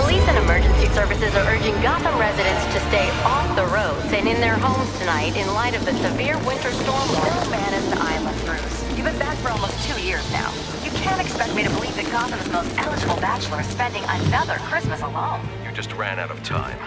Police and emergency services are urging Gotham residents to stay off the roads and in their homes tonight in light of the severe winter storm warning. Banished to Island, Bruce. You've been back for almost 2 years now. You can't expect me to believe that Gotham's most eligible bachelor is spending another Christmas alone. You just ran out of time.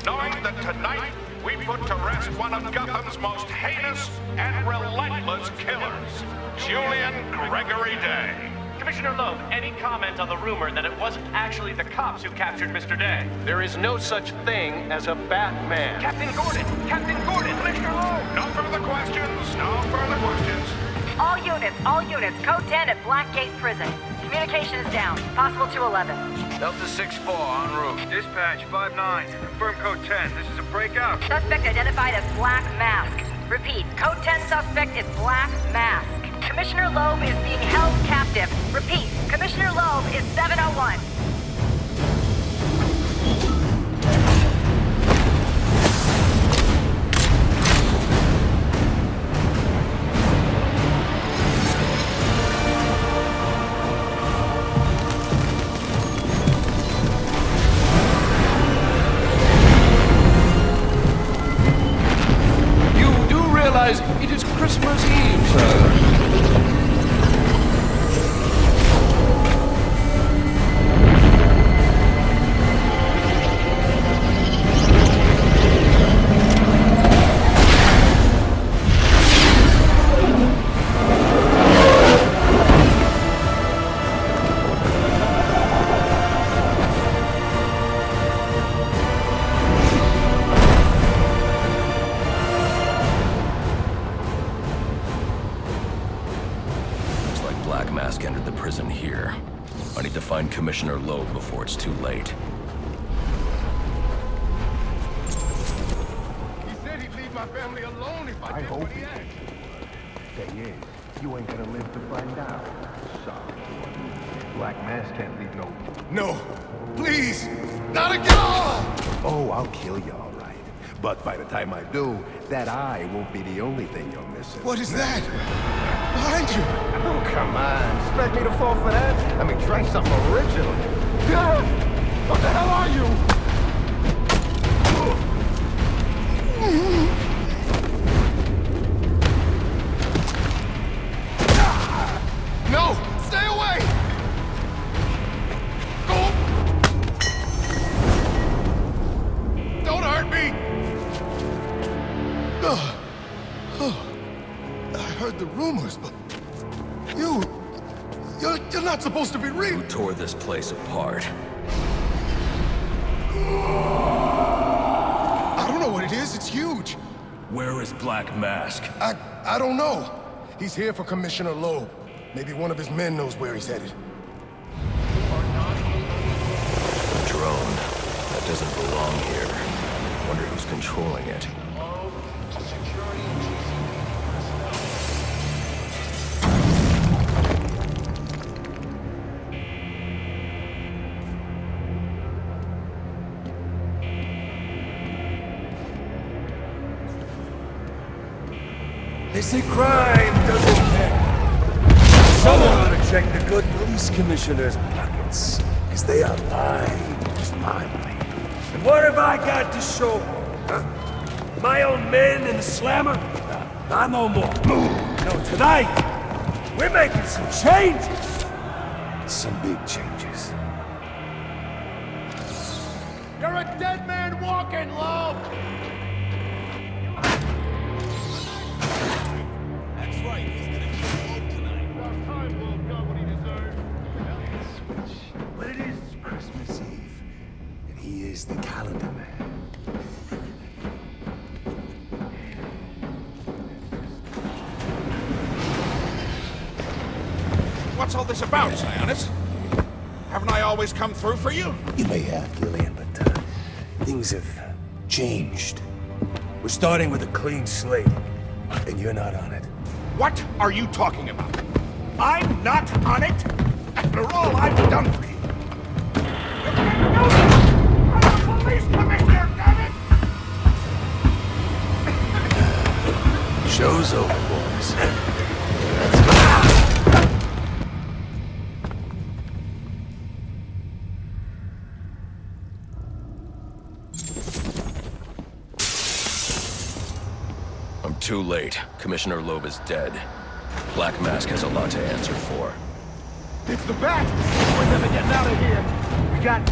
Knowing that tonight we put to rest one of Gotham's most heinous and relentless killers, Julian Gregory Day. Commissioner Loeb, any comment on the rumor that it wasn't actually the cops who captured Mr. Day? There is no such thing as a Batman. Captain Gordon! Captain Gordon! Commissioner Loeb! No further questions. No further questions. All units, code 10 at Blackgate Prison. Communication is down. Possible 211. Delta 6-4 en route. Dispatch 5-9. Confirm code 10. This is a breakout. Suspect identified as Black Mask. Repeat, code 10 suspect is Black Mask. Commissioner Loeb is being held captive. Repeat, Commissioner Loeb is 701. You do realize it is Christmas Eve, sir. Entered the prison here. I need to find Commissioner Loeb before it's too late. He said he'd leave my family alone if I did what he asked. Thing is, you ain't gonna live to find out. Sorry. Black Mask can't leave no... No, please, not again! Oh, I'll kill you, all right. But by the time I do, that eye won't be the only thing you're missing. What is that? Behind you! Oh, come on. Expect me to fall for that? I mean, try something original. Ah! What the hell are you? No! Stay away! Go! Don't hurt me! I heard the rumors, but you're not supposed to be real. Who tore this place apart? I don't know what it is. It's huge. Where is Black Mask? I don't know. He's here for Commissioner Loeb. Maybe one of his men knows where he's headed. A drone. That doesn't belong here. Wonder who's controlling it. They say crime doesn't care. Someone ought to check the good police commissioner's pockets, because they are lined with my money. And what have I got to show for it, huh? My own men in the slammer? Not no more. No, tonight, we're making some changes. Some big changes. You're a dead man walking, Loeb! But it is Christmas Eve, and he is the calendar man. What's all this about, Sionis? Haven't I always come through for you? You may have, Gillian, but things have changed. We're starting with a clean slate, and you're not on it. What are you talking about? I'm not on it? After all I've done for you. You can't do this! I'm a police commissioner, damn it! Show's over, boys. Too late. Commissioner Loeb is dead. Black Mask has a lot to answer for. It's the bat! We're never getting out of here! We got...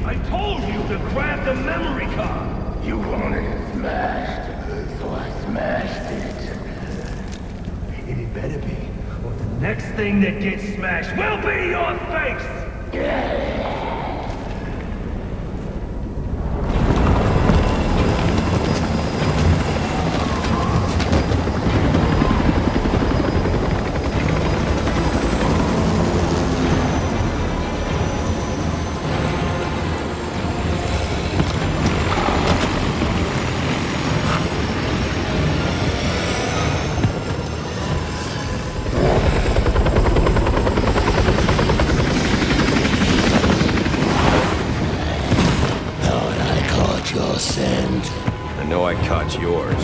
I told you to grab the memory card! You wanted it smashed, so I smashed it. And it better be, or the next thing that gets smashed will be your face! I know I caught yours.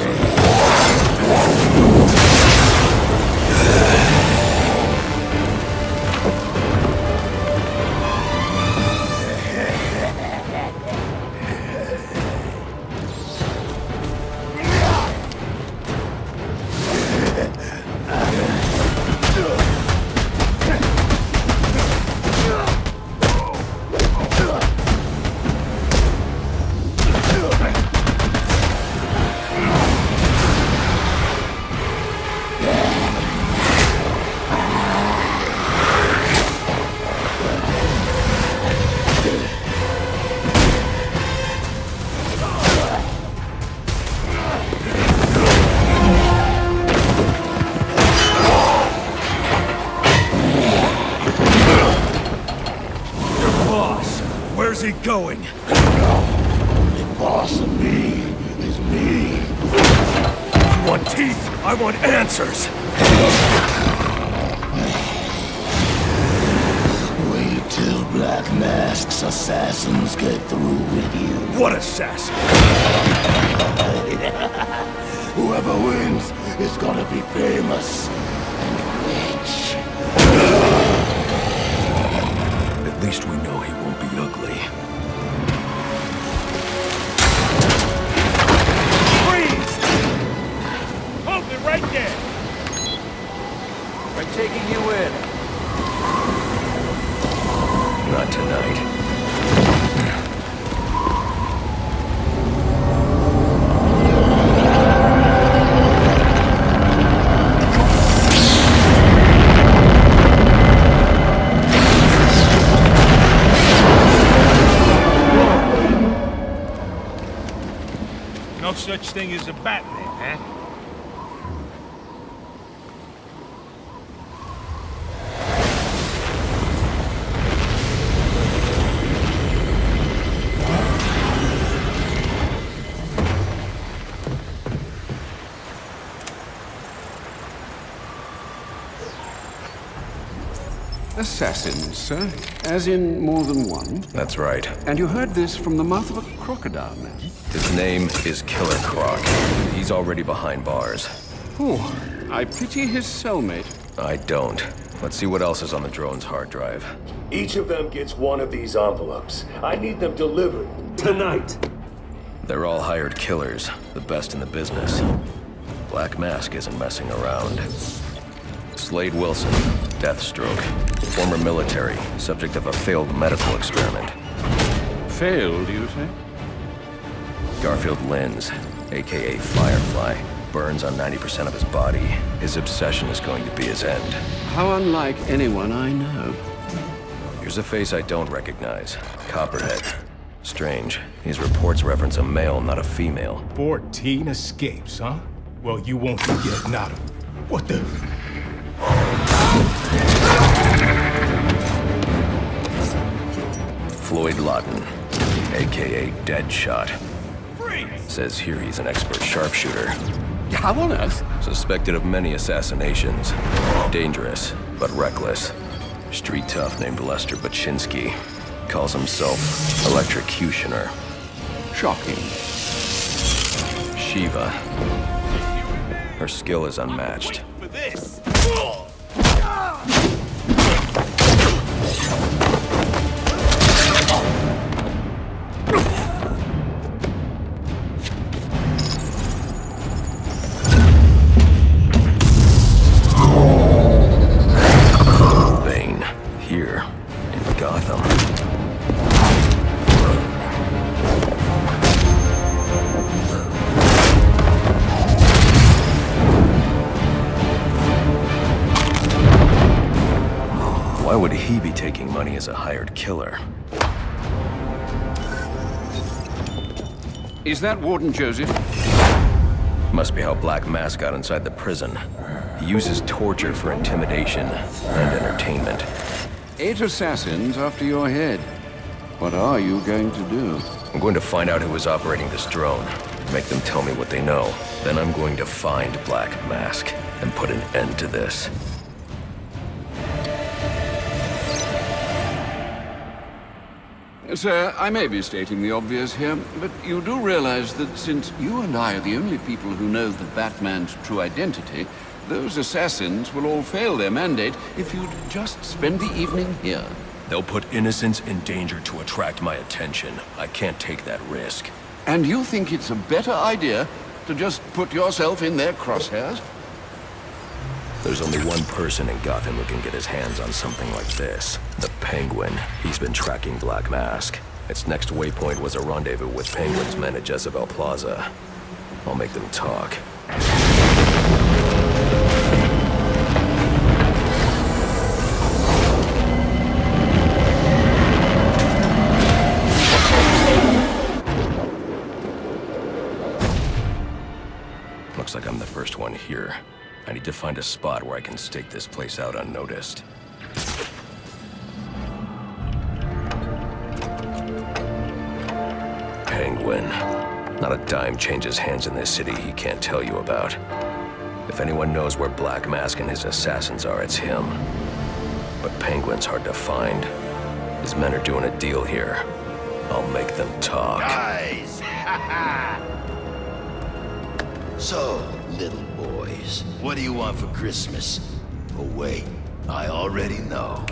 Where's he going? The boss of me is me. You want teeth? I want answers! Wait till Black Mask's assassins get through with you. What assassin? Whoever wins is gonna be famous and rich. At least we know he won't be ugly. Freeze! Hold it right there! We're taking you in. Not tonight. No such thing as a Batman, huh? Assassins, sir? As in more than one? That's right. And you heard this from the mouth of a crocodile, man? His name is Killer Croc. He's already behind bars. Oh, I pity his cellmate. I don't. Let's see what else is on the drone's hard drive. Each of them gets one of these envelopes. I need them delivered tonight. They're all hired killers, the best in the business. Black Mask isn't messing around. Slade Wilson, Deathstroke, former military, subject of a failed medical experiment. Failed, you say? Garfield Linz, aka Firefly, burns on 90% of his body. His obsession is going to be his end. How unlike anyone I know. Here's a face I don't recognize. Copperhead. Strange. These reports reference a male, not a female. 14 escapes, huh? Well, you won't forget Nada. What the... Floyd Lawton, aka Deadshot. Freeze! Says here he's an expert sharpshooter. How on earth? Suspected of many assassinations. Dangerous, but reckless. Street tough named Lester Baczynski. Calls himself Electrocutioner. Shocking. Shiva. Her skill is unmatched. For this! Why would he be taking money as a hired killer? Is that Warden Joseph? Must be how Black Mask got inside the prison. He uses torture for intimidation and entertainment. 8 assassins after your head. What are you going to do? I'm going to find out who is operating this drone. Make them tell me what they know. Then I'm going to find Black Mask and put an end to this. Sir, I may be stating the obvious here, but you do realize that since you and I are the only people who know the Batman's true identity, those assassins will all fail their mandate if you'd just spend the evening here. They'll put innocents in danger to attract my attention. I can't take that risk. And you think it's a better idea to just put yourself in their crosshairs? There's only one person in Gotham who can get his hands on something like this. The Penguin. He's been tracking Black Mask. Its next waypoint was a rendezvous with Penguin's men at Jezebel Plaza. I'll make them talk. Looks like I'm the first one here. I need to find a spot where I can stake this place out unnoticed. Penguin. Not a dime changes hands in this city he can't tell you about. If anyone knows where Black Mask and his assassins are, it's him. But Penguin's hard to find. His men are doing a deal here. I'll make them talk. Guys! So, little boys, what do you want for Christmas? Oh wait, I already know.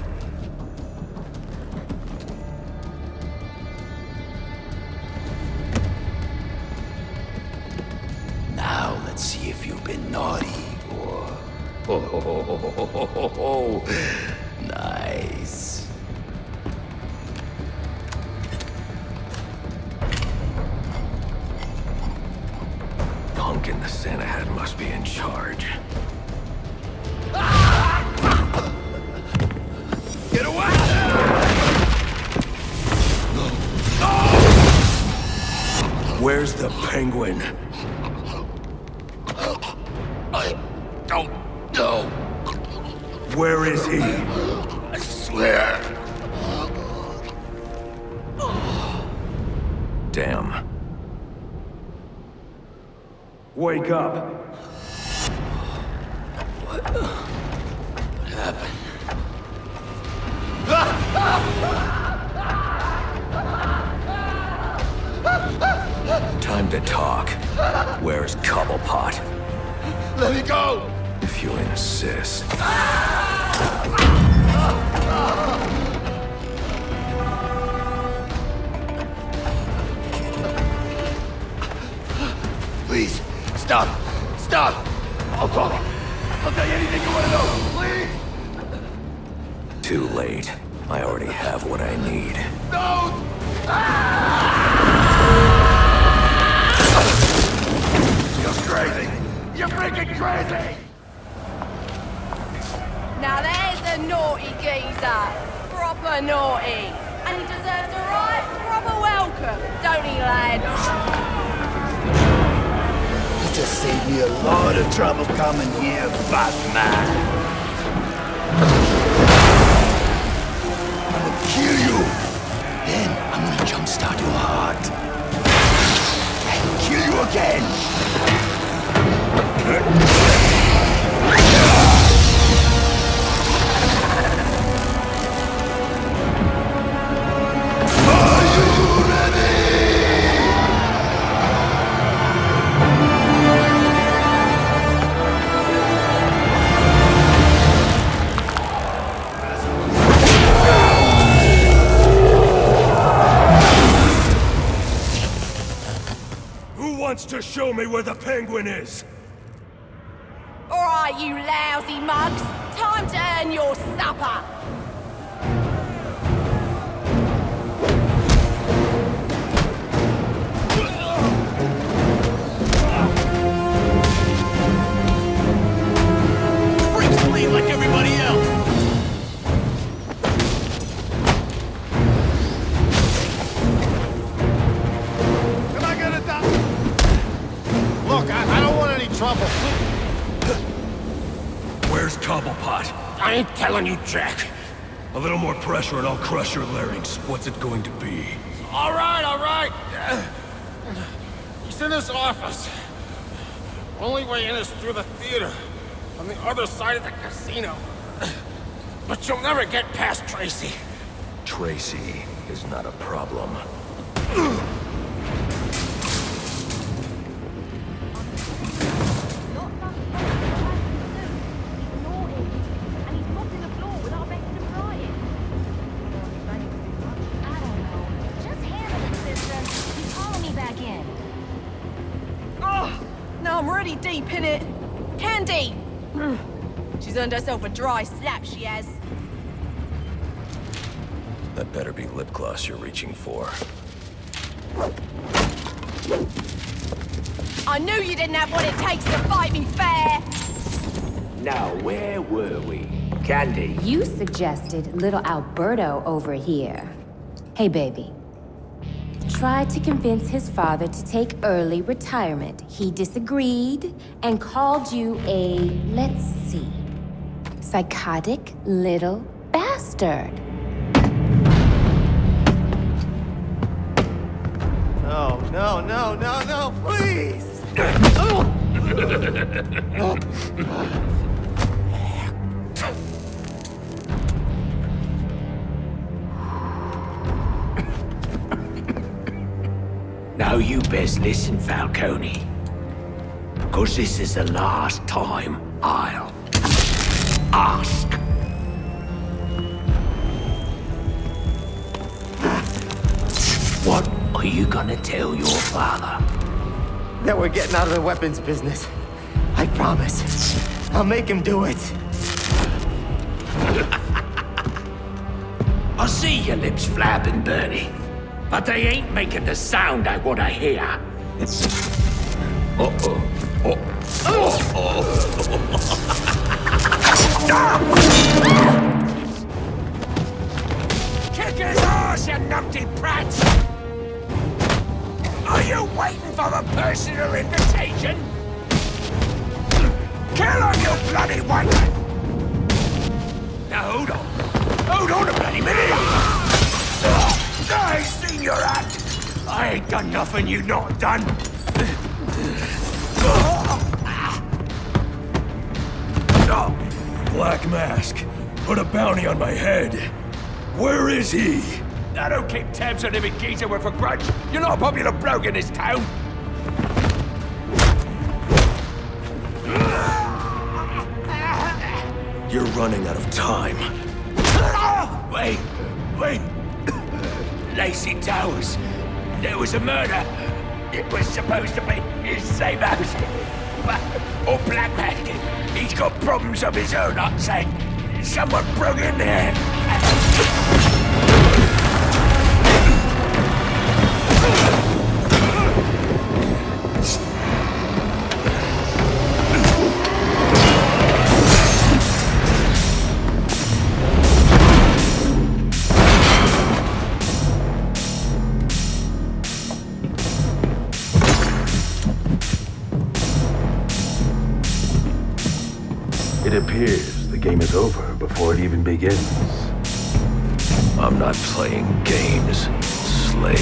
Now let's see if you've been naughty or... Oh, nice. Pumpkin the Santa hat must be in charge. Get away! Where's the Penguin? I don't know. Where is he? I swear. Damn. Wake up. What happened? Time to talk. Where's Cobblepot? Let me go! If you insist. Please, stop! Stop! I'll talk. I'll tell you anything you want to know, please! Too late. I already have what I need. No! You're crazy! You're freaking crazy! Now there's a naughty geezer. Proper naughty. And he deserves a right proper welcome, don't he, lad? You just saved me a lot of trouble coming here, Batman. I'm gonna kill you. Then I'm gonna jumpstart your heart. And kill you again. Are you ready? Who wants to show me where the Penguin is? All right, you lousy mugs. Time to earn your supper. Freaks bleed like everybody else. Where's Cobblepot? I ain't telling you, Jack. A little more pressure and I'll crush your larynx. What's it going to be? All right, all right. He's in his office. Only way in is through the theater, on the other side of the casino. But you'll never get past Tracy. Tracy is not a problem. I'm already deep in it. Candy! She's earned herself a dry slap, she has. That better be lip gloss you're reaching for. I knew you didn't have what it takes to fight me fair! Now, where were we? Candy? You suggested little Alberto over here. Hey, baby. Tried to convince his father to take early retirement. He disagreed and called you a, let's see, psychotic little bastard. No, please! Now you best listen, Falcone. 'Cause this is the last time I'll ask. What are you gonna tell your father? That we're getting out of the weapons business. I promise. I'll make him do it. I see your lips flapping, Bernie. But they ain't making the sound I want to hear. Uh-oh. Kick his ass, you numpty brats! Are you waiting for the personal invitation? Kill him, you bloody wanker! Now hold on. Hold on a bloody minute. I seen your act! I ain't done nothing you not done. Black Mask. Put a bounty on my head. Where is he? I don't keep tabs on every geezer with a grudge. You're not a popular bloke in this town. You're running out of time. Wait. Lacey Towers. There was a murder. It was supposed to be his same house. Or Black Mask. He's got problems of his own, I'd say. Someone broke in there. It appears the game is over before it even begins. I'm not playing games, Slade.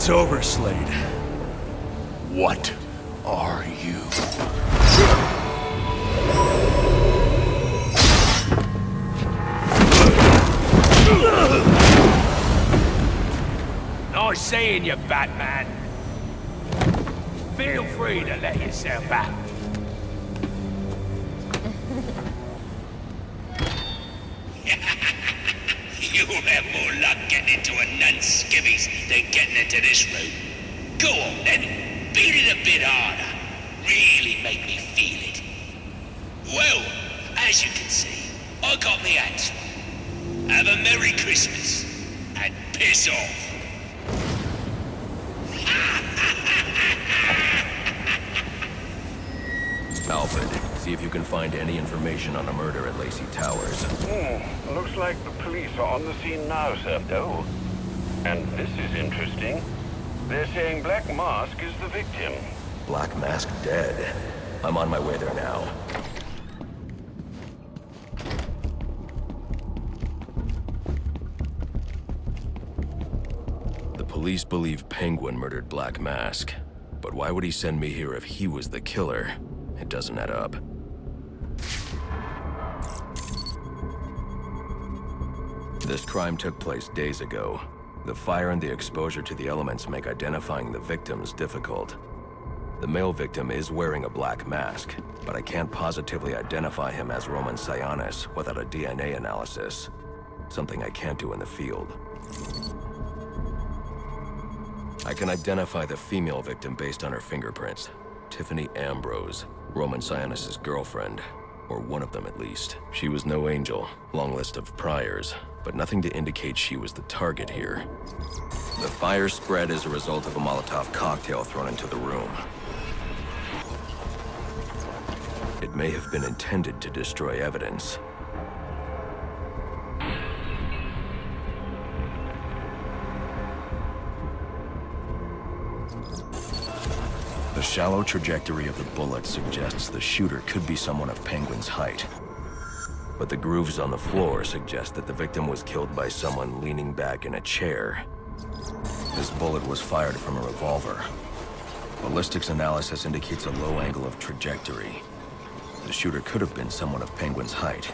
It's over, Slade. What are you? Nice seeing you, Batman. Feel free to let yourself out. You'll have more luck getting into a nun's skivvies than getting into this room. Go on then, beat it a bit harder. Really make me feel it. Well, as you can see, I got me answer. Have a Merry Christmas, and piss off. Alfred, see if you can find any information on a murder at Lacey Towers. Looks like the police are on the scene now, sir. Oh, and this is interesting. They're saying Black Mask is the victim. Black Mask dead. I'm on my way there now. The police believe Penguin murdered Black Mask. But why would he send me here if he was the killer? It doesn't add up. This crime took place days ago. The fire and the exposure to the elements make identifying the victims difficult. The male victim is wearing a black mask, but I can't positively identify him as Roman Sionis without a DNA analysis. Something I can't do in the field. I can identify the female victim based on her fingerprints. Tiffany Ambrose, Roman Sionis' girlfriend. Or one of them at least. She was no angel, long list of priors, but nothing to indicate she was the target here. The fire spread as a result of a Molotov cocktail thrown into the room. It may have been intended to destroy evidence. The shallow trajectory of the bullet suggests the shooter could be someone of Penguin's height. But the grooves on the floor suggest that the victim was killed by someone leaning back in a chair. This bullet was fired from a revolver. Ballistics analysis indicates a low angle of trajectory. The shooter could have been someone of Penguin's height,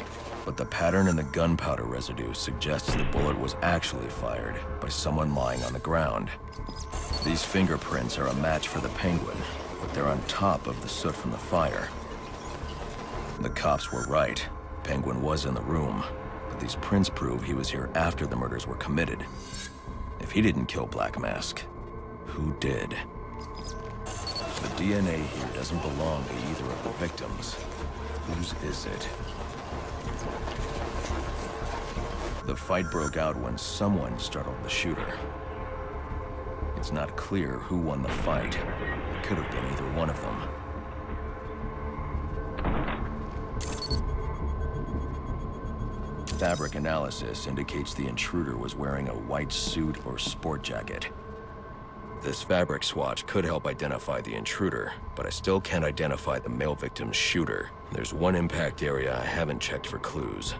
but the pattern in the gunpowder residue suggests the bullet was actually fired by someone lying on the ground. These fingerprints are a match for the Penguin, but they're on top of the soot from the fire. The cops were right. Penguin was in the room, but these prints prove he was here after the murders were committed. If he didn't kill Black Mask, who did? The DNA here doesn't belong to either of the victims. Whose is it? The fight broke out when someone startled the shooter. It's not clear who won the fight. It could have been either one of them. Fabric analysis indicates the intruder was wearing a white suit or sport jacket. This fabric swatch could help identify the intruder, but I still can't identify the male victim's shooter. There's one impact area I haven't checked for clues.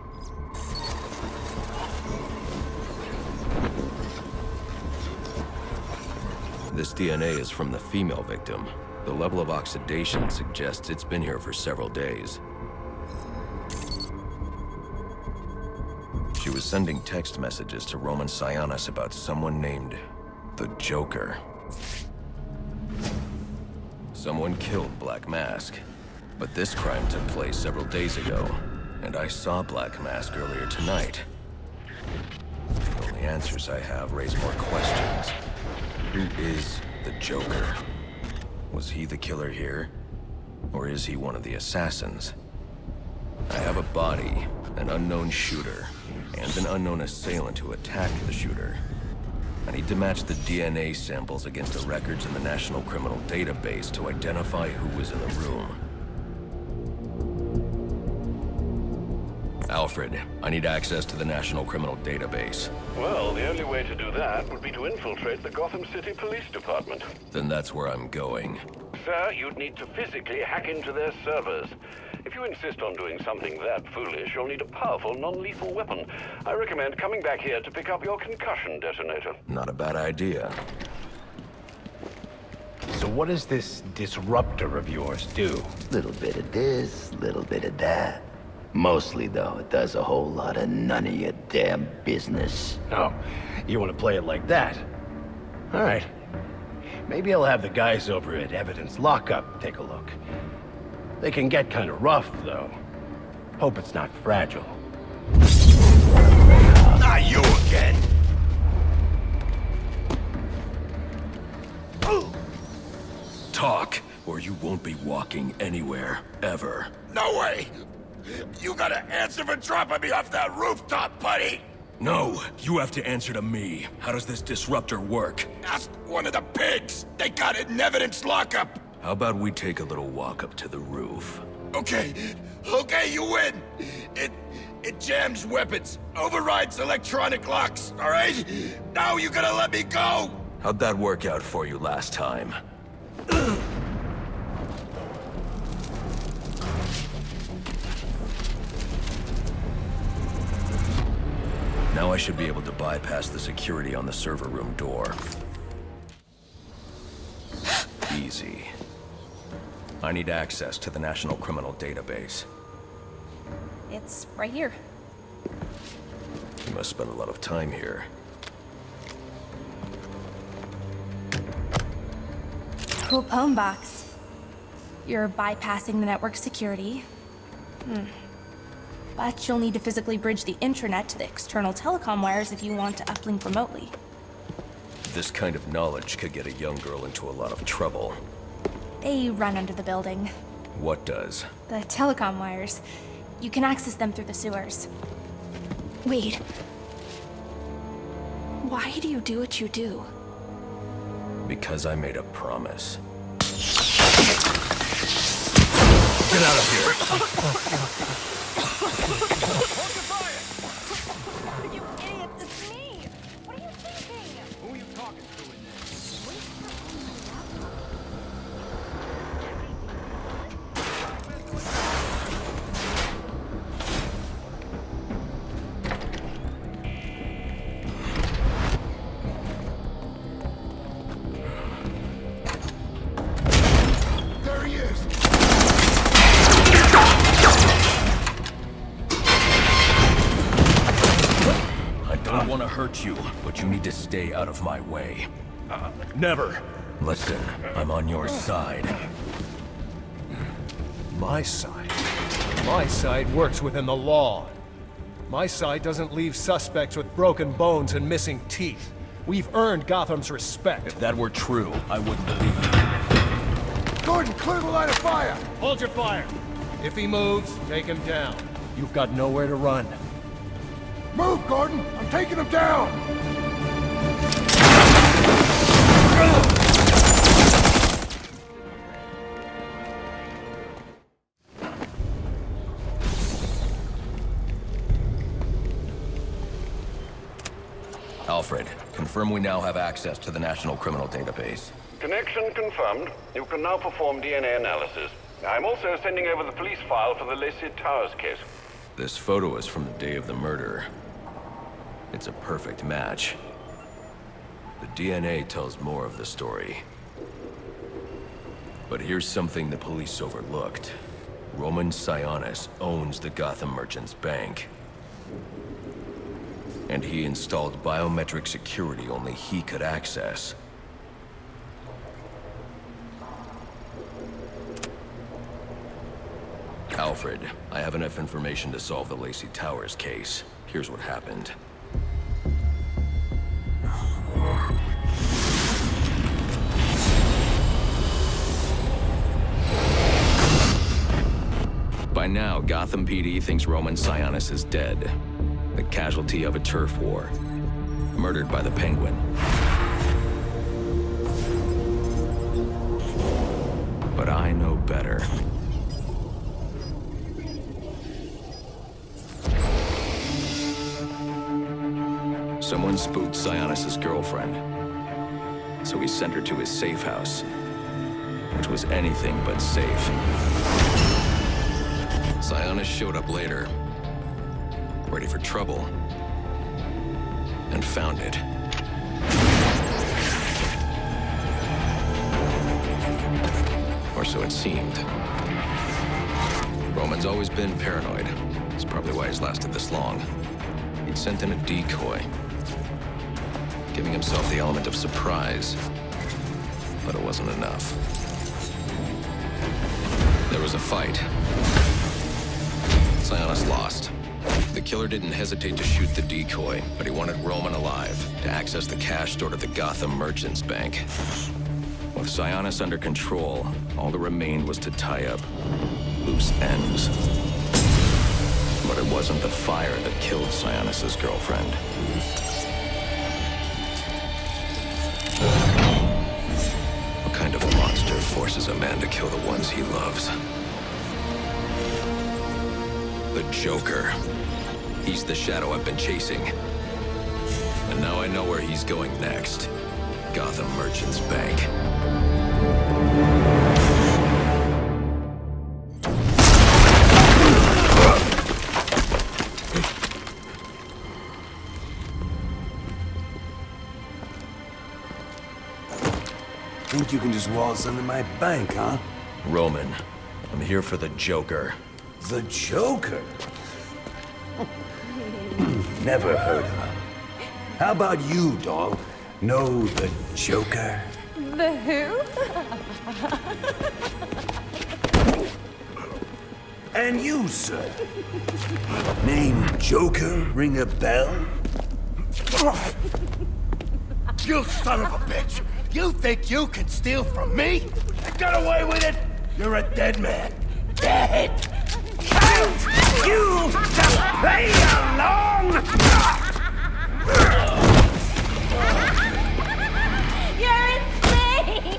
This DNA is from the female victim. The level of oxidation suggests it's been here for several days. She was sending text messages to Roman Sionis about someone named the Joker. Someone killed Black Mask, but this crime took place several days ago, and I saw Black Mask earlier tonight. The only answers I have raise more questions. Who is the Joker? Was he the killer here? Or is he one of the assassins? I have a body, an unknown shooter, and an unknown assailant who attacked the shooter. I need to match the DNA samples against the records in the National Criminal Database to identify who was in the room. Alfred, I need access to the National Criminal Database. Well, the only way to do that would be to infiltrate the Gotham City Police Department. Then that's where I'm going. Sir, you'd need to physically hack into their servers. If you insist on doing something that foolish, you'll need a powerful, non-lethal weapon. I recommend coming back here to pick up your concussion detonator. Not a bad idea. So what does this disruptor of yours do? Little bit of this, little bit of that. Mostly, though, it does a whole lot of none of your damn business. Oh, you want to play it like that? All right. Maybe I'll have the guys over at Evidence Lockup take a look. They can get kind of rough, though. Hope it's not fragile. Not you again! Talk, or you won't be walking anywhere, ever. No way! You gotta answer for dropping me off that rooftop, buddy! No, you have to answer to me. How does this disruptor work? Ask one of the pigs! They got it in Evidence Lockup! How about we take a little walk up to the roof? Okay, you win! It jams weapons, overrides electronic locks, alright? Now you gotta let me go! How'd that work out for you last time? Now I should be able to bypass the security on the server room door. Easy. I need access to the National Criminal Database. It's right here. You must spend a lot of time here. Cool poem box. You're bypassing the network security. But you'll need to physically bridge the intranet to the external telecom wires if you want to uplink remotely. This kind of knowledge could get a young girl into a lot of trouble. They run under the building. What does? The telecom wires. You can access them through the sewers. Wait. Why do you do what you do? Because I made a promise. Get out of here! You idiot, it's me! What are you thinking? Who are you talking to in there? There he is! I don't want to hurt you, but you need to stay out of my way. Never. Listen, I'm on your side. My side? My side works within the law. My side doesn't leave suspects with broken bones and missing teeth. We've earned Gotham's respect. If that were true, I wouldn't believe you. Gordon, clear the line of fire! Hold your fire. If he moves, take him down. You've got nowhere to run. Move, Gordon! I'm taking him down! Alfred, confirm we now have access to the National Criminal Database. Connection confirmed. You can now perform DNA analysis. I'm also sending over the police file for the Lacey Towers case. This photo is from the day of the murder. It's a perfect match. The DNA tells more of the story. But here's something the police overlooked. Roman Sionis owns the Gotham Merchants Bank. And he installed biometric security only he could access. Alfred, I have enough information to solve the Lacey Towers case. Here's what happened. By now, Gotham PD thinks Roman Sionis is dead. The casualty of a turf war. Murdered by the Penguin. But I know better. Someone spooked Sionis' girlfriend. So he sent her to his safe house. Which was anything but safe. Sionis showed up later. Ready for trouble. And found it. so it seemed. Roman's always been paranoid. That's probably why he's lasted this long. He'd sent in a decoy, giving himself the element of surprise. But it wasn't enough. There was a fight. Sionis lost. The killer didn't hesitate to shoot the decoy, but he wanted Roman alive to access the cash stored at the Gotham Merchants Bank. With Sionis under control, all that remained was to tie up loose ends. But it wasn't the fire that killed Sionis' girlfriend. What kind of monster forces a man to kill the ones he loves? The Joker. He's the shadow I've been chasing. And now I know where he's going next. Gotham Merchants Bank. Think you can just waltz into my bank, huh? Roman, I'm here for the Joker. The Joker? Never heard of him. How about you, dog? Know the Joker? The who? And you, sir? Name Joker ring a bell? You son of a bitch! You think you can steal from me? You got away with it? You're a dead man. Dead! Can't you just play along? You're insane!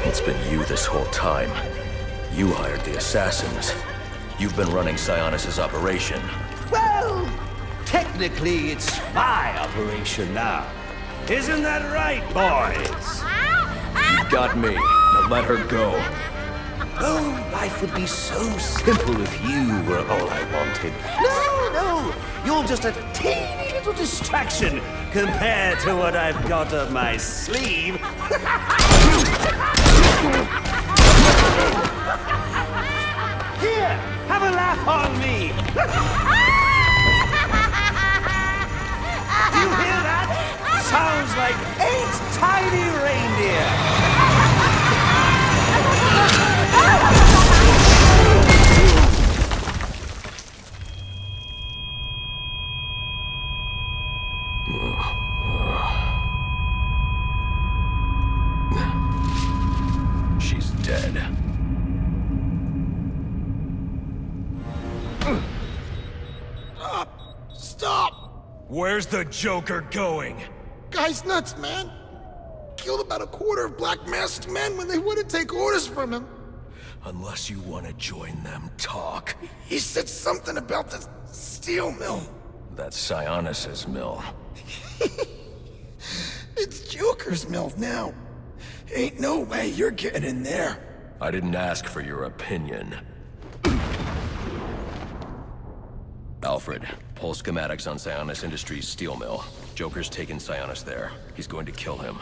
It's been you this whole time. You hired the assassins. You've been running Sionis' operation. Well, technically it's my operation now. Isn't that right, boys? You got me. Now let her go. Oh, life would be so simple if you were all I wanted. No, you're just a teeny little distraction compared to what I've got up my sleeve. Here, have a laugh on me. Do you hear that? Sounds like 8 tiny reindeer. She's dead. Stop! Where's the Joker going? Guy's nuts, man. Killed about a quarter of Black Masked men when they wouldn't take orders from him. Unless you want to join them, talk. He said something about the steel mill. That's Sionis' mill. It's Joker's mill now. Ain't no way you're getting in there. I didn't ask for your opinion. Alfred, pull schematics on Sionis Industries' steel mill. Joker's taken Sionis there. He's going to kill him.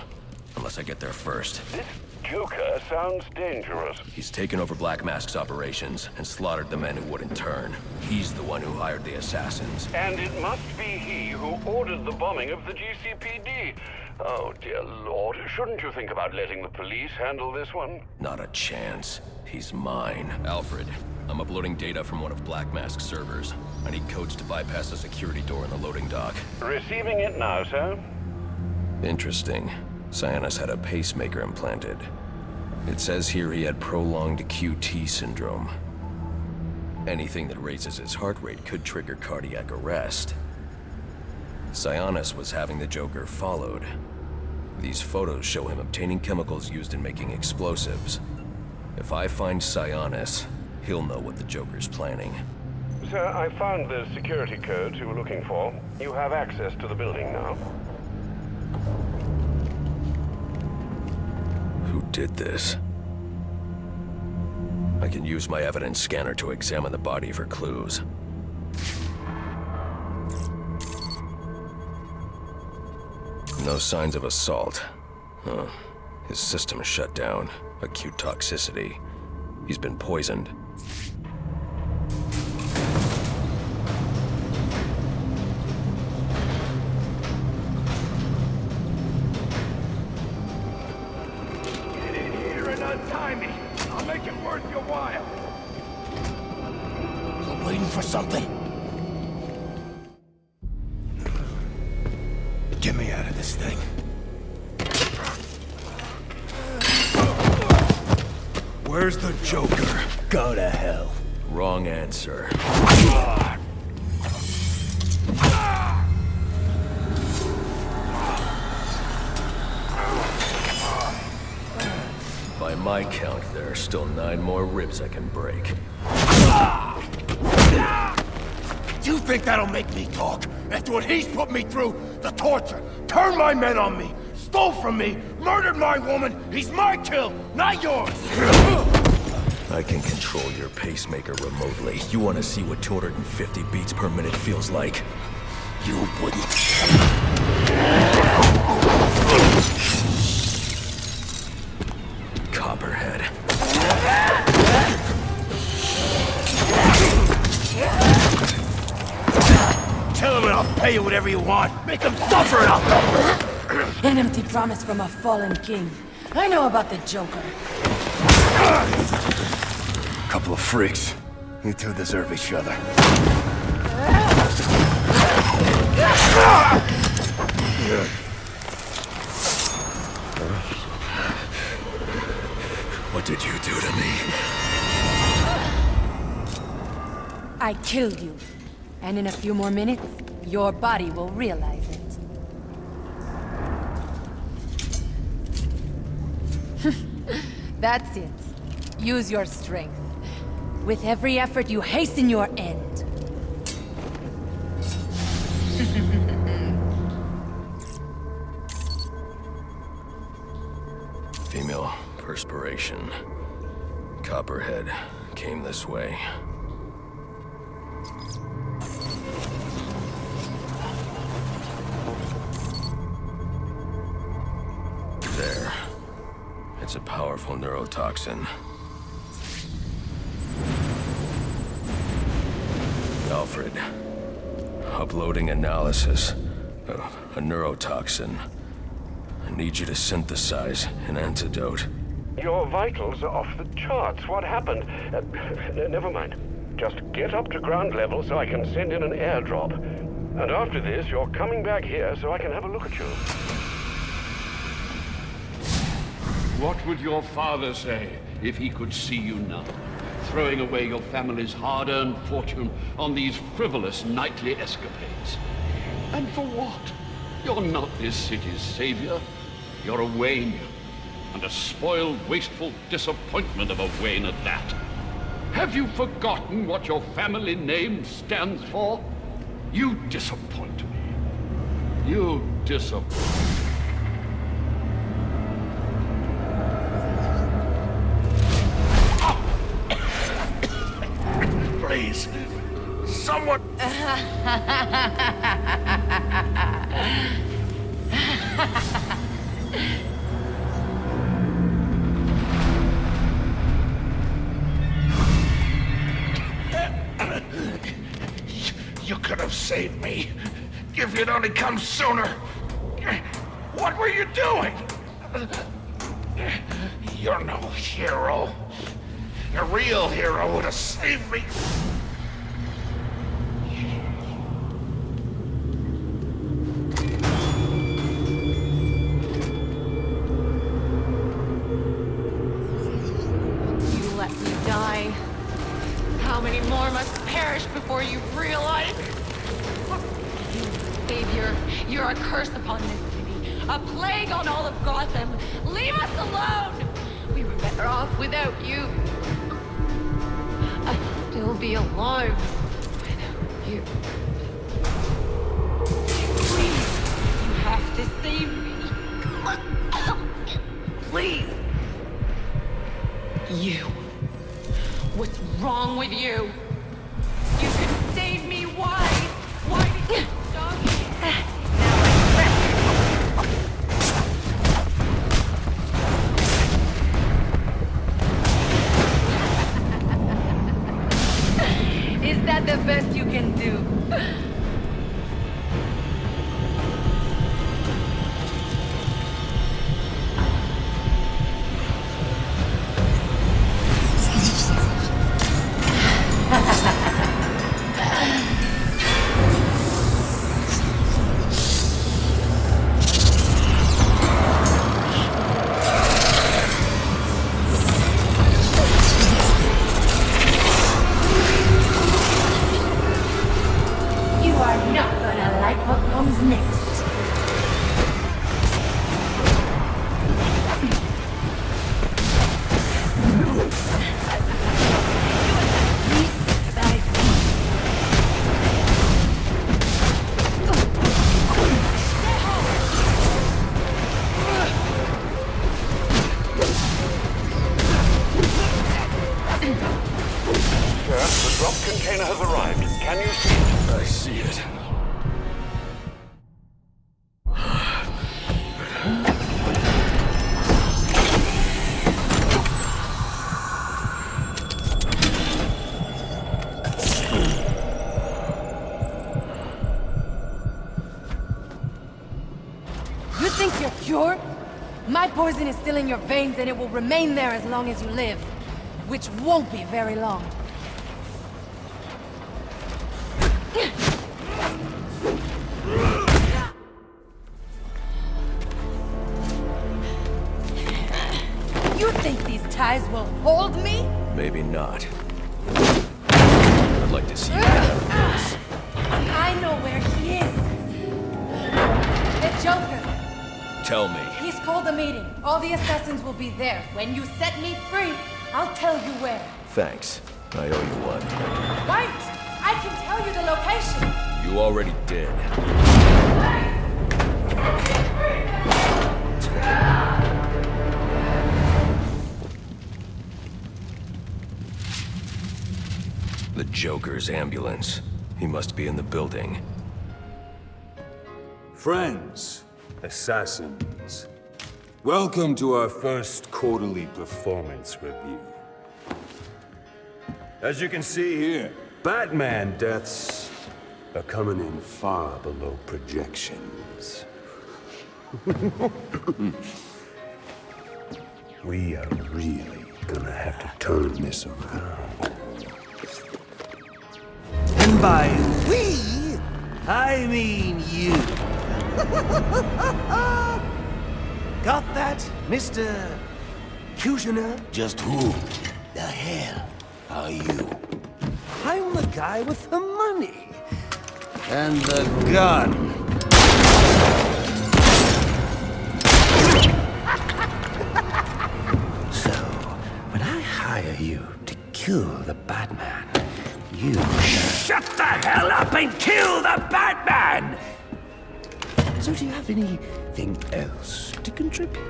Unless I get there first. This Joker sounds dangerous. He's taken over Black Mask's operations and slaughtered the men who wouldn't turn. He's the one who hired the assassins. And it must be he who ordered the bombing of the GCPD. Oh, dear Lord. Shouldn't you think about letting the police handle this one? Not a chance. He's mine. Alfred, I'm uploading data from one of Black Mask's servers. I need codes to bypass the security door in the loading dock. Receiving it now, sir. Interesting. Sionis had a pacemaker implanted. It says here he had prolonged QT syndrome. Anything that raises his heart rate could trigger cardiac arrest. Sionis was having the Joker followed. These photos show him obtaining chemicals used in making explosives. If I find Sionis, he'll know what the Joker's planning. Sir, I found the security codes you were looking for. You have access to the building now. Who did this? I can use my evidence scanner to examine the body for clues. No signs of assault. Huh. His system is shut down. Acute toxicity. He's been poisoned. Get in here and untie me. I'll make it worth your while. I'm waiting for something. Get me out of this thing. Where's the Joker? Go to hell. Wrong answer. By my count, there are still 9 more ribs I can break. Do you think that'll make me talk? After what he's put me through, the torture, turned my men on me, stole from me, murdered my woman, he's my kill, not yours! I can control your pacemaker remotely. You want to see what 250 beats per minute feels like? You wouldn't. Copperhead. Tell him and I'll pay you whatever you want. Make him suffer and I'll... An empty promise from a fallen king. I know about the Joker. Couple of freaks. You two deserve each other. What did you do to me? I killed you. And in a few more minutes, your body will realize it. That's it. Use your strength. With every effort, you hasten your end. Female perspiration. Copperhead came this way. There. It's a powerful neurotoxin. Alfred. Uploading analysis of a neurotoxin. I need you to synthesize an antidote. Your vitals are off the charts. What happened? Never mind. Just get up to ground level so I can send in an airdrop. And after this, you're coming back here so I can have a look at you. What would your father say if he could see you now, throwing away your family's hard-earned fortune on these frivolous nightly escapades? And for what? You're not this city's savior. You're a Wayne, and a spoiled, wasteful disappointment of a Wayne at that. Have you forgotten what your family name stands for? You disappoint me. You disappoint me. Please, someone... You could have saved me if you'd only come sooner. What were you doing? You're no hero. A real hero would have saved me. You let me die. How many more must perish before you realize? You, Savior, you're a curse upon this city. A plague on all of Gotham. Leave us alone! We were better off without you. I'd still be alive without you. Please, you have to save me. What comes next? The drop container has arrived. Can you see it? I see it. You think you're cured? My poison is still in your veins and it will remain there as long as you live. Which won't be very long. You think these ties will hold me? Maybe not. I'd like to see you get out of this. I know where he is. The Joker. Tell me. He's called a meeting. All the assassins will be there. When you set me free, I'll tell you where. Thanks. I owe you one. Wait! I can tell you the location. You already did. The Joker's ambulance. He must be in the building. Friends, assassins, welcome to our first quarterly performance review. As you can see here, Batman deaths are coming in far below projections. We are really gonna have to turn this around. And by we, I mean you. Got that, Mr. Cushioner? Just who the hell are you? I'm the guy with the money. And the gun. So, when I hire you to kill the Batman, you shut the hell up and kill the Batman! So do you have anything else to contribute?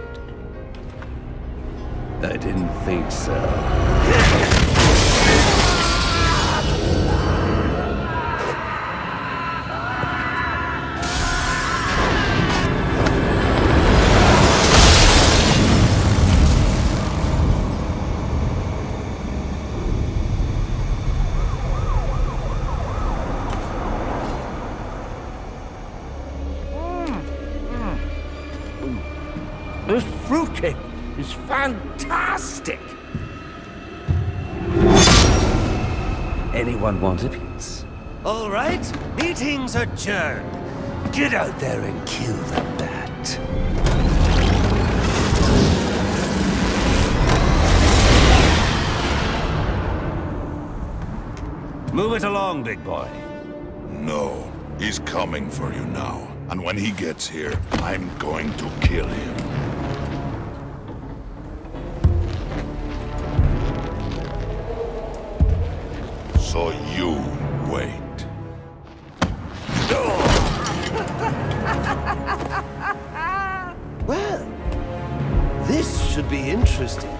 I didn't think so. This fruitcake is fantastic! Anyone want a piece? All right, meeting's adjourned. Get out there and kill the bat. Move it along, big boy. No, he's coming for you now. And when he gets here, I'm going to kill him. So you wait. Well, this should be interesting.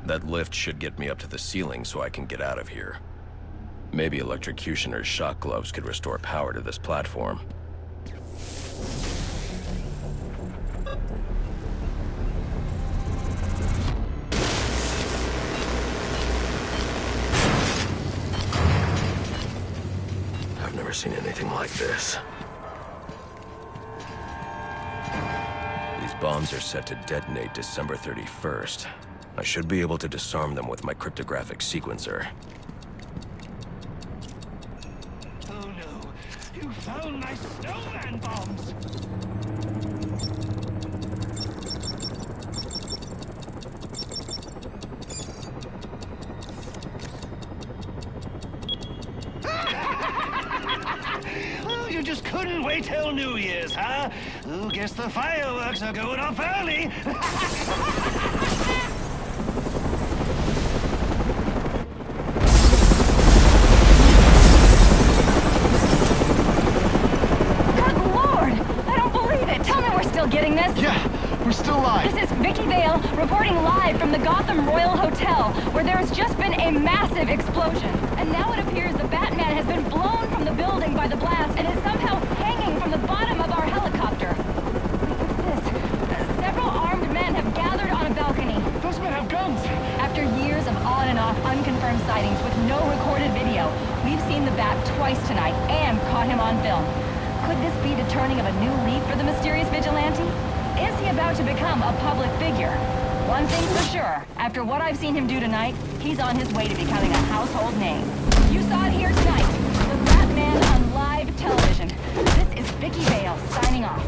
That lift should get me up to the ceiling so I can get out of here. Maybe Electrocutioner's shock gloves could restore power to this platform. I've never seen anything like this. These bombs are set to detonate December 31st. I should be able to disarm them with my cryptographic sequencer. Oh no, you found my snowman bombs! wait till New Year's, huh? Ooh, guess the fireworks are going off early. Good Lord! I don't believe it! Tell me we're still getting this! Yeah, we're still live. This is Vicky Vale reporting live from the Gotham Royal Hotel, where there has just been a massive explosion. And now it appears the Batman has been blown from the building by the blast and is somehow hanging from the bottom of our helicopter. What's this? Several armed men have gathered on a balcony. Those men have guns. After years of on and off unconfirmed sightings with no recorded video, we've seen the Bat twice tonight and caught him on film. Could this be the turning of a new leaf for the mysterious vigilante? Is he about to become a public figure? One thing's for sure, after what I've seen him do tonight, he's on his way to becoming a household name. You saw it here tonight, the Batman on live television. This is Vicky Vale signing off.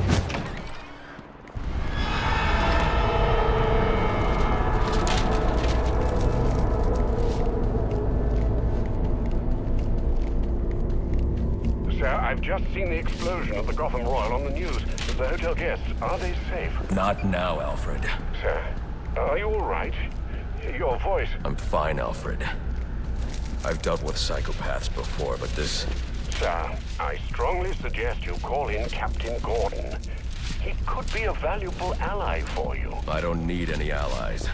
Sir, I've just seen the explosion at the Gotham Royal on the news. The hotel guests, are they safe? Not now, Alfred. Sir, are you all right? Your voice... I'm fine, Alfred. I've dealt with psychopaths before, but this... Sir, I strongly suggest you call in Captain Gordon. He could be a valuable ally for you. I don't need any allies.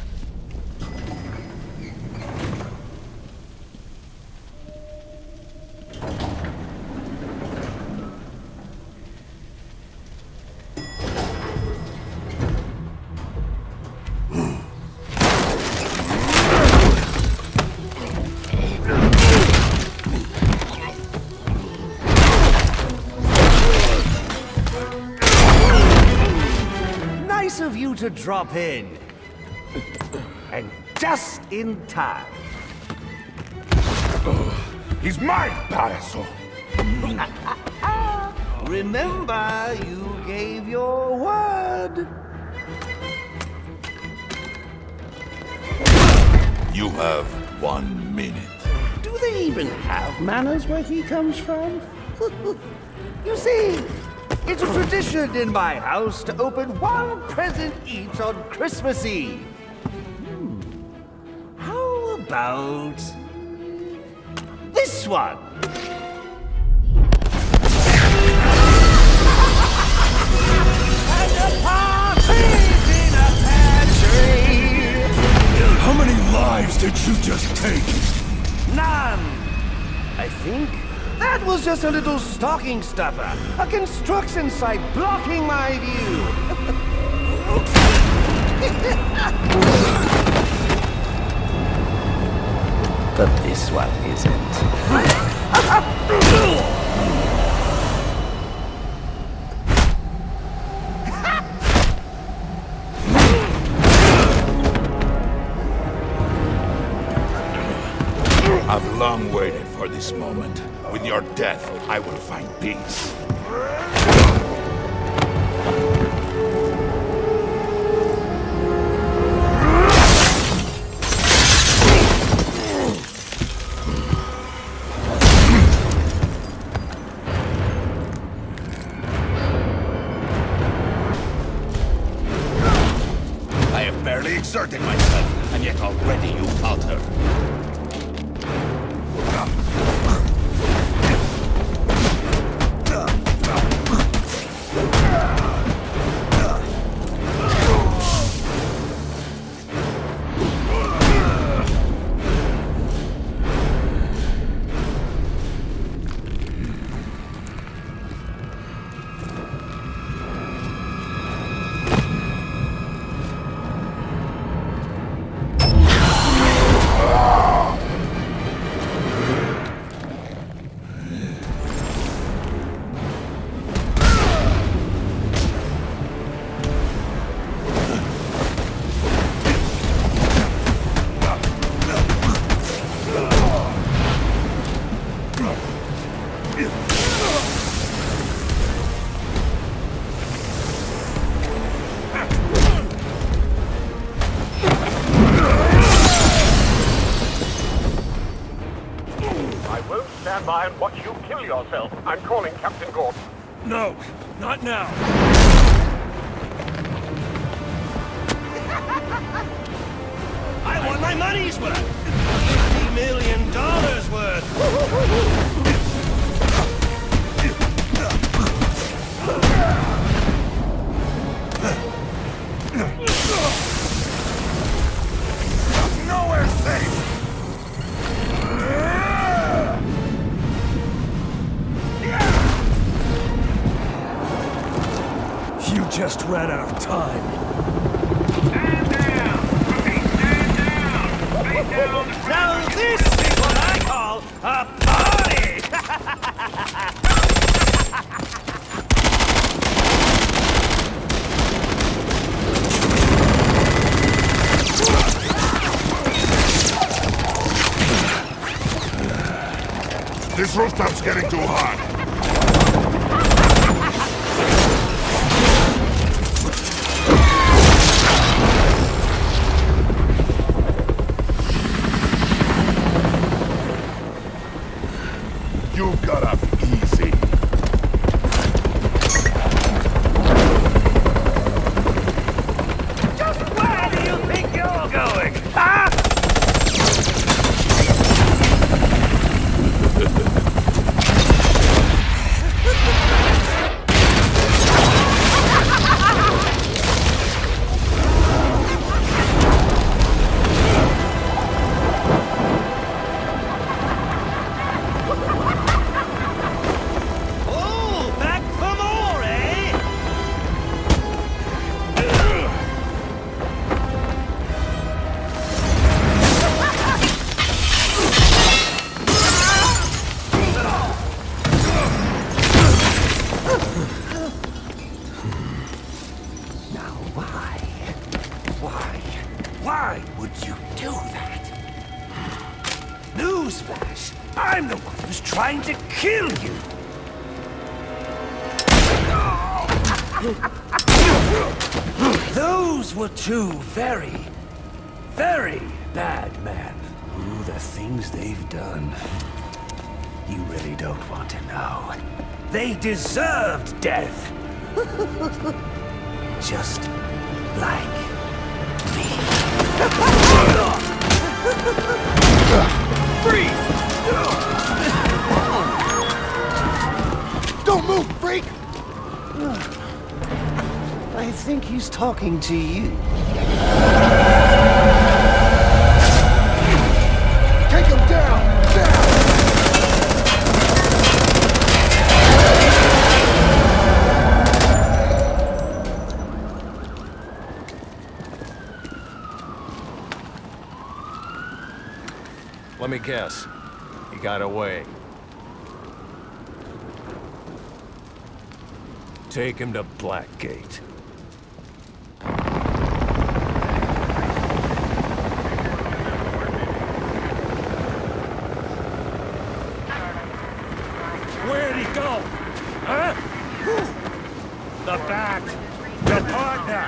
Nice of you to drop in. And just in time. He's mine, Payaso. Remember, you gave your word. You have 1 minute. Do they even have manners where he comes from? You see, it's a tradition in my house to open one present each on Christmas Eve. How about this one? And a party's in a pantry. How many lives did you just take? None. I think that was just a little stocking stuffer. A construction site blocking my view. But this one isn't. I've long waited for this moment. With your death, I will find peace. I have barely exerted myself, and yet already you falter. I won't stand by and watch you kill yourself. I'm calling Captain Gordon. No, not now. I want my money's worth. $50 million worth. Nowhere safe. You just ran out of time. Stand down! Stand down! Face down! Now this is what I call a party! This rooftop's getting too hot. You got off easy. Just where do you think you're going, huh? Oh, back for more, eh? Now why? Why would you do that? Newsflash! I'm the one who's trying to kill you! Those were two very, very bad men. Ooh, the things they've done. You really don't want to know. They deserved death! Just like me. Freeze! Don't move, freak! I think he's talking to you. Take him down! Let me guess. He got away. Take him to Blackgate. Where'd he go? Huh? The Bat. Your partner.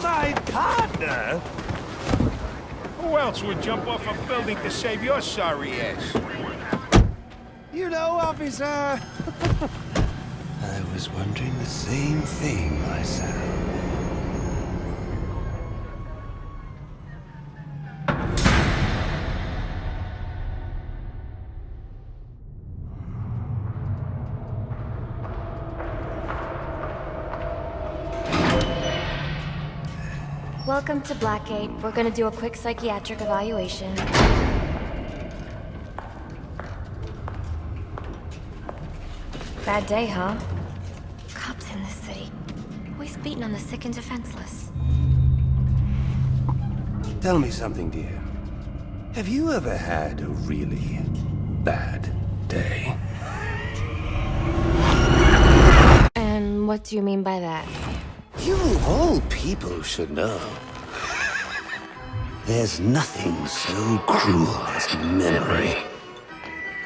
My partner? Who else would jump off a building to save your sorry ass? You know, officer. I was wondering the same thing myself. Welcome to Blackgate. We're gonna do a quick psychiatric evaluation. Bad day, huh? Cops in this city. Always beating on the sick and defenseless. Tell me something, dear. Have you ever had a really bad day? And what do you mean by that? You of all people should know. There's nothing so cruel as memory.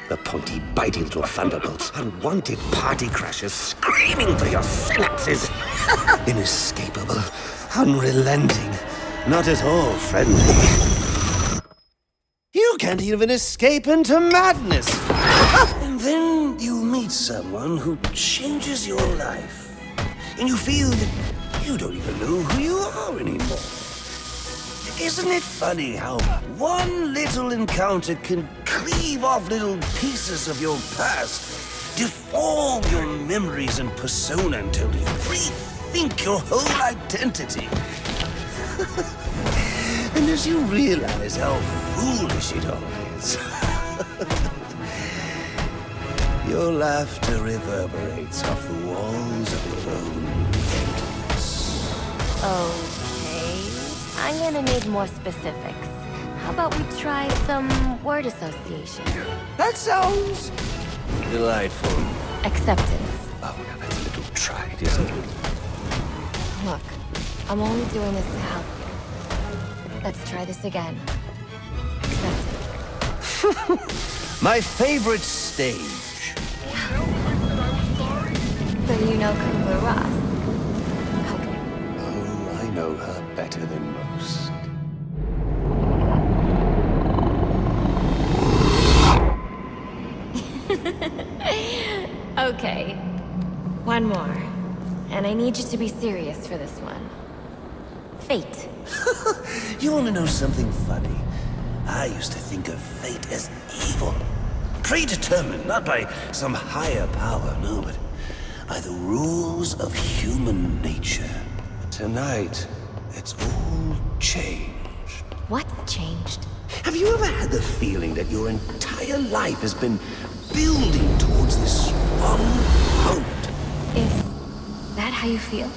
The pointy, biting little thunderbolts, unwanted party crashers screaming through your synapses. Inescapable, unrelenting, not at all friendly. You can't even escape into madness. And then you meet someone who changes your life, and you feel that you don't even know who you are anymore. Isn't it funny how one little encounter can cleave off little pieces of your past, deform your memories and persona until you rethink your whole identity? And as you realize how foolish it all is, your laughter reverberates off the walls of your own emptiness. Okay, I'm gonna need more specifics. How about we try some word association? That sounds delightful. Acceptance. Oh, now that's a little trite, isn't it? Look, I'm only doing this to help you. Let's try this again. Acceptance. My favorite stage. So you know Kubler Ross? Okay. Oh, I know her better than most. Okay. One more. And I need you to be serious for this one. Fate. You want to know something funny? I used to think of fate as evil. Predetermined, not by some higher power, no, but by the rules of human nature. Tonight, it's all changed. What's changed? Have you ever had the feeling that your entire life has been building towards this one moment? Is that how you feel?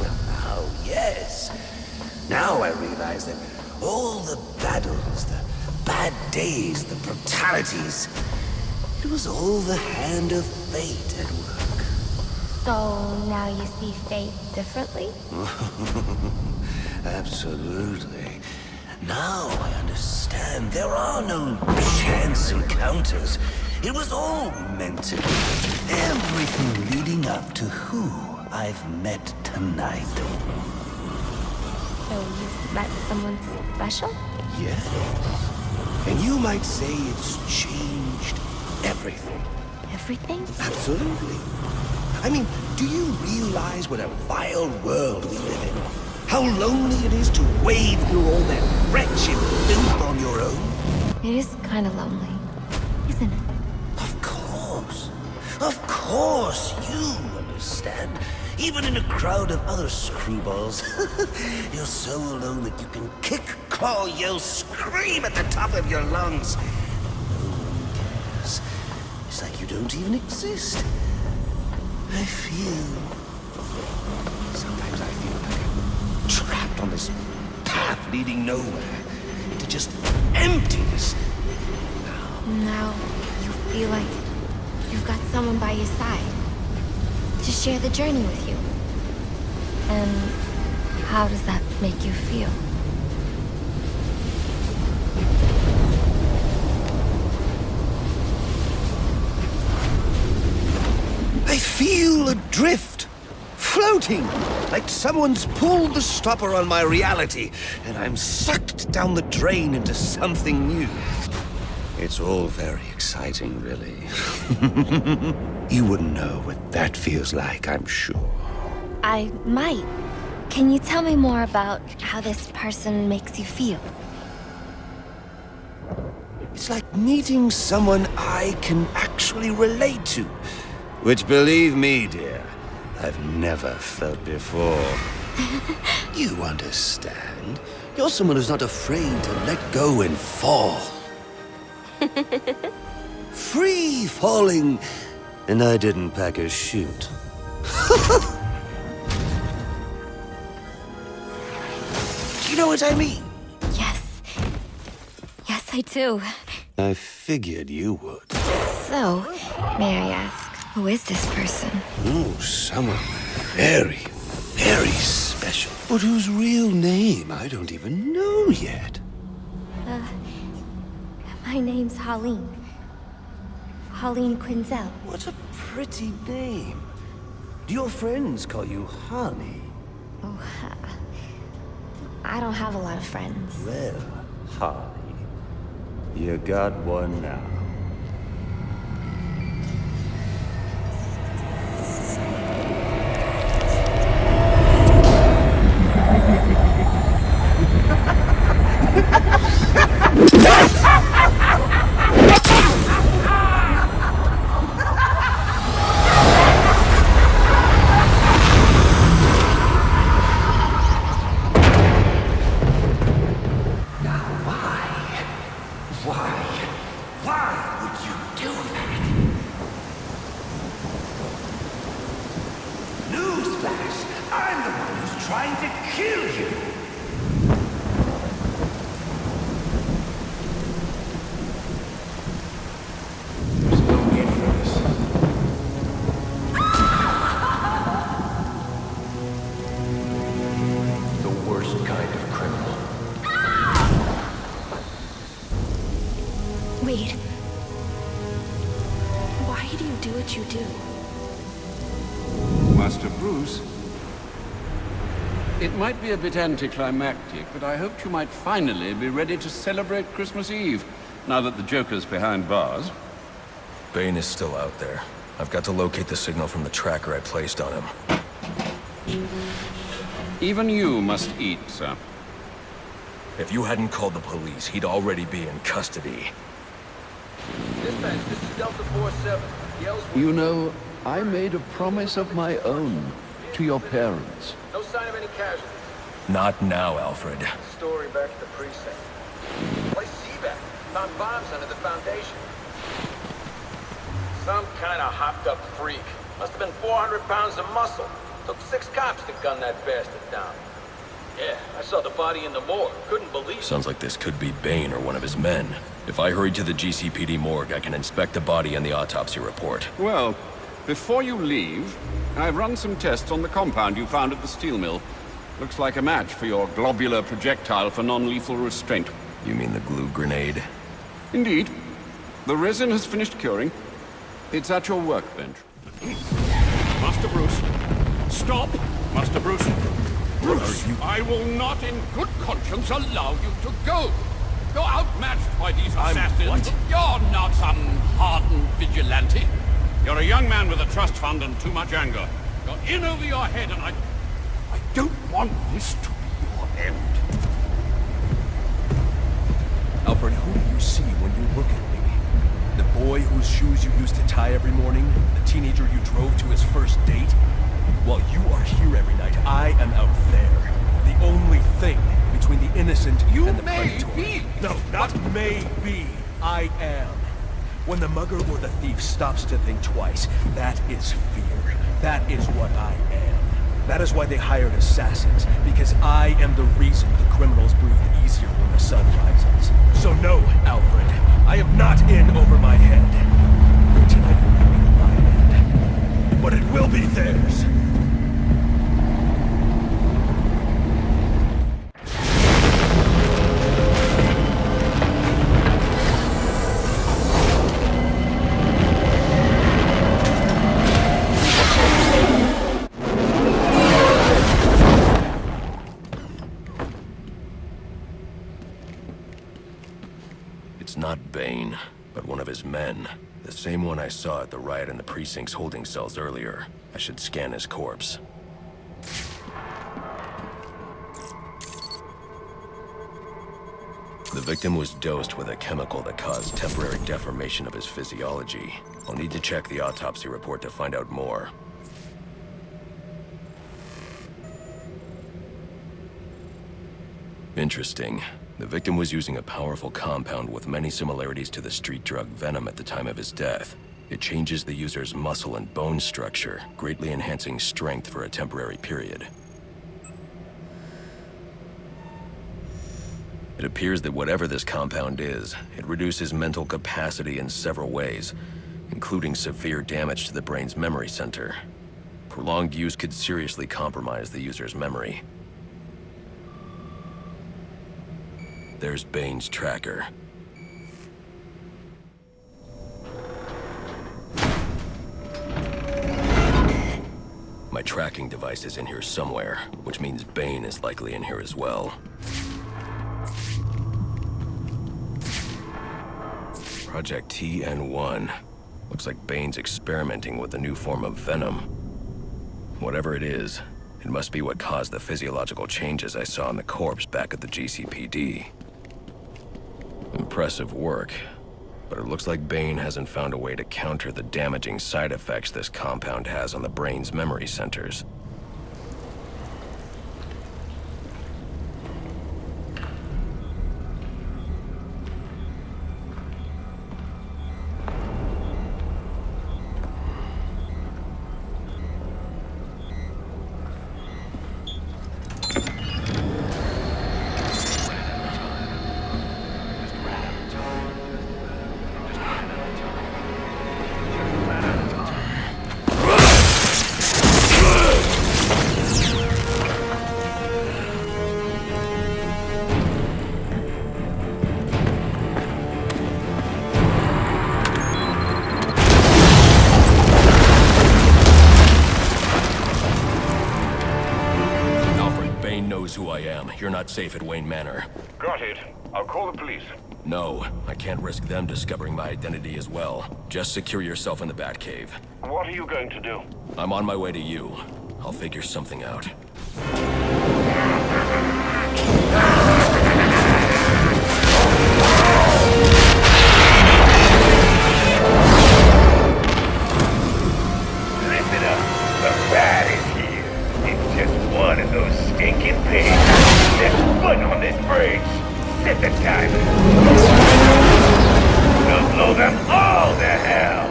Well, now, yes. Now I realize that all the battles, the bad days, the brutalities, it was all the hand of fate at work. So now you see fate differently? Absolutely. Now I understand there are no chance encounters. It was all meant to be. Everything leading up to who I've met tonight. So you've met someone special? Yes. And you might say it's changed everything. Everything? Absolutely. I mean, do you realize what a vile world we live in? How lonely it is to wade through all that wretched filth on your own? It is kind of lonely, isn't it? Of course, you understand. Even in a crowd of other screwballs, you're so alone that you can kick, claw, yell, scream at the top of your lungs. No one cares. It's like you don't even exist. Sometimes I feel like I'm trapped on this path leading nowhere, into just emptiness. Now you feel like you've got someone by your side to share the journey with you. And how does that make you feel? I feel adrift, floating, like someone's pulled the stopper on my reality, and I'm sucked down the drain into something new. It's all very exciting, really. You wouldn't know what that feels like, I'm sure. I might. Can you tell me more about how this person makes you feel? It's like meeting someone I can actually relate to. Which, believe me, dear, I've never felt before. You understand? You're someone who's not afraid to let go and fall. Free falling, and I didn't pack a chute. You know what I mean? Yes. Yes, I do. I figured you would. So, may I ask, who is this person? Oh, someone very, very special. But whose real name I don't even know yet. My name's Holleen. Holleen Quinzel. What a pretty name. Do your friends call you Holly? Oh, I don't have a lot of friends. Well, Holly, you got one now. Wait. Why do you do what you do? Master Bruce, it might be a bit anticlimactic, but I hoped you might finally be ready to celebrate Christmas Eve, now that the Joker's behind bars. Bane is still out there. I've got to locate the signal from the tracker I placed on him. Even you must eat, sir. If you hadn't called the police, he'd already be in custody. Dispatch, this is Delta 47. You know, I made a promise of my own to your parents. No sign of any casualties. Not now, Alfred. Story back at the precinct. Place Seaback. Found bombs under the foundation. Some kind of hopped-up freak. Must have been 400 pounds of muscle. Took 6 cops to gun that bastard down. Yeah, I saw the body in the morgue. Couldn't believe it. Sounds like this could be Bane or one of his men. If I hurry to the GCPD morgue, I can inspect the body and the autopsy report. Well, before you leave, I've run some tests on the compound you found at the steel mill. Looks like a match for your globular projectile for non-lethal restraint. You mean the glue grenade? Indeed. The resin has finished curing. It's at your workbench. Master Bruce, stop! Master Bruce! Bruce, I will not in good conscience allow you to go. You're outmatched by these assassins. What? You're not some hardened vigilante. You're a young man with a trust fund and too much anger. You're in over your head, and I don't want this to be your end. Alfred, who do you see when you look at me? The boy whose shoes you used to tie every morning? The teenager you drove to his first date? While you are here every night, I am out there. The only thing between the innocent and the predator. Be. No, not maybe. I am. When the mugger or the thief stops to think twice, that is fear. That is what I am. That is why they hired assassins, because I am the reason the criminals breathe easier when the sun rises. So no, Alfred, I am not in over my head. Tonight will not be my end, but it will be theirs. It's not Bane, but one of his men. The same one I saw at the riot in the precinct's holding cells earlier. I should scan his corpse. The victim was dosed with a chemical that caused temporary deformation of his physiology. I'll need to check the autopsy report to find out more. Interesting. The victim was using a powerful compound with many similarities to the street drug Venom at the time of his death. It changes the user's muscle and bone structure, greatly enhancing strength for a temporary period. It appears that whatever this compound is, it reduces mental capacity in several ways, including severe damage to the brain's memory center. Prolonged use could seriously compromise the user's memory. There's Bane's tracker. My tracking device is in here somewhere, which means Bane is likely in here as well. Project TN1. Looks like Bane's experimenting with a new form of venom. Whatever it is, it must be what caused the physiological changes I saw in the corpse back at the GCPD. Impressive work, but it looks like Bane hasn't found a way to counter the damaging side effects this compound has on the brain's memory centers. Who I am. You're not safe at Wayne Manor. Got it. I'll call the police. No, I can't risk them discovering my identity as well. Just secure yourself in the Batcave. What are you going to do? I'm on my way to you. I'll figure something out. Listen up. The Bat is here. It's just one of those stinking pigs. Set foot on this bridge. Set the timer. We'll blow them all to hell.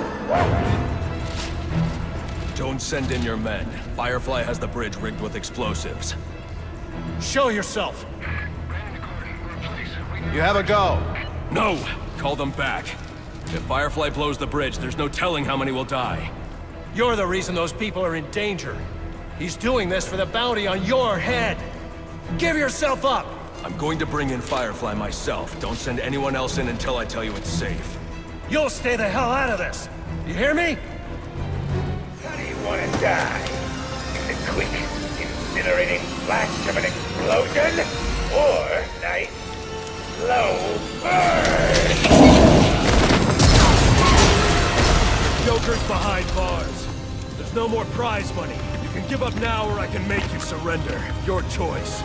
Don't send in your men. Firefly has the bridge rigged with explosives. Show yourself! You have a go. No! Call them back. If Firefly blows the bridge, there's no telling how many will die. You're the reason those people are in danger. He's doing this for the bounty on your head. Give yourself up! I'm going to bring in Firefly myself. Don't send anyone else in until I tell you it's safe. You'll stay the hell out of this! You hear me? How do you want to die? In the quick, incinerating flash of an explosion? Or nice, slow burn? Joker's behind bars. There's no more prize money. You can give up now or I can make you surrender. Your choice.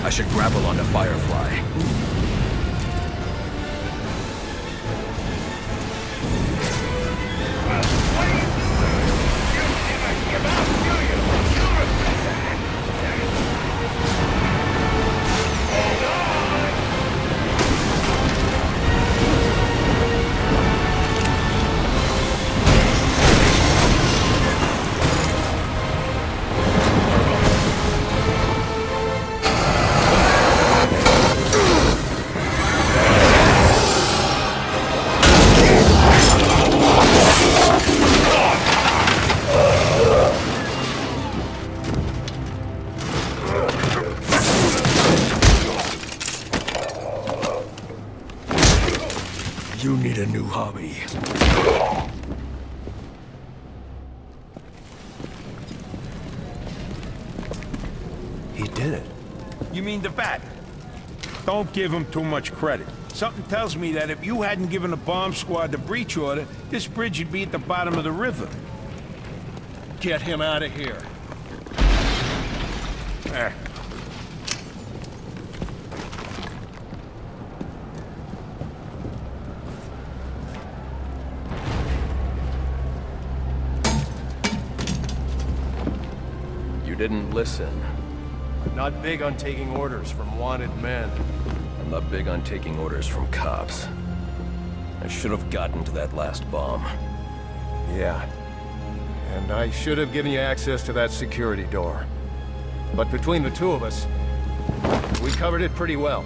I should grapple onto Firefly. You need a new hobby. He did it. You mean the bat? Don't give him too much credit. Something tells me that if you hadn't given the bomb squad the breach order, this bridge would be at the bottom of the river. Get him out of here. There. You didn't listen. I'm not big on taking orders from wanted men. I'm not big on taking orders from cops. I should have gotten to that last bomb. Yeah. And I should have given you access to that security door. But between the two of us, we covered it pretty well.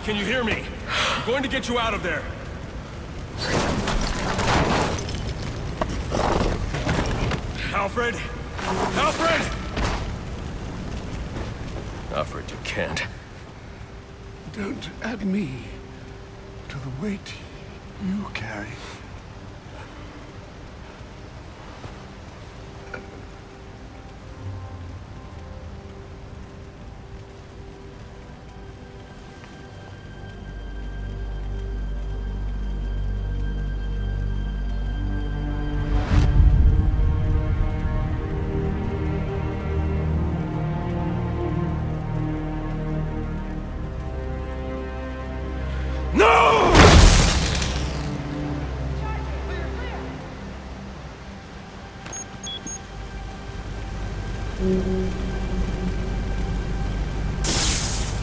Can you hear me? I'm going to get you out of there. Alfred? Alfred! Alfred, you can't. Don't add me to the weight you carry.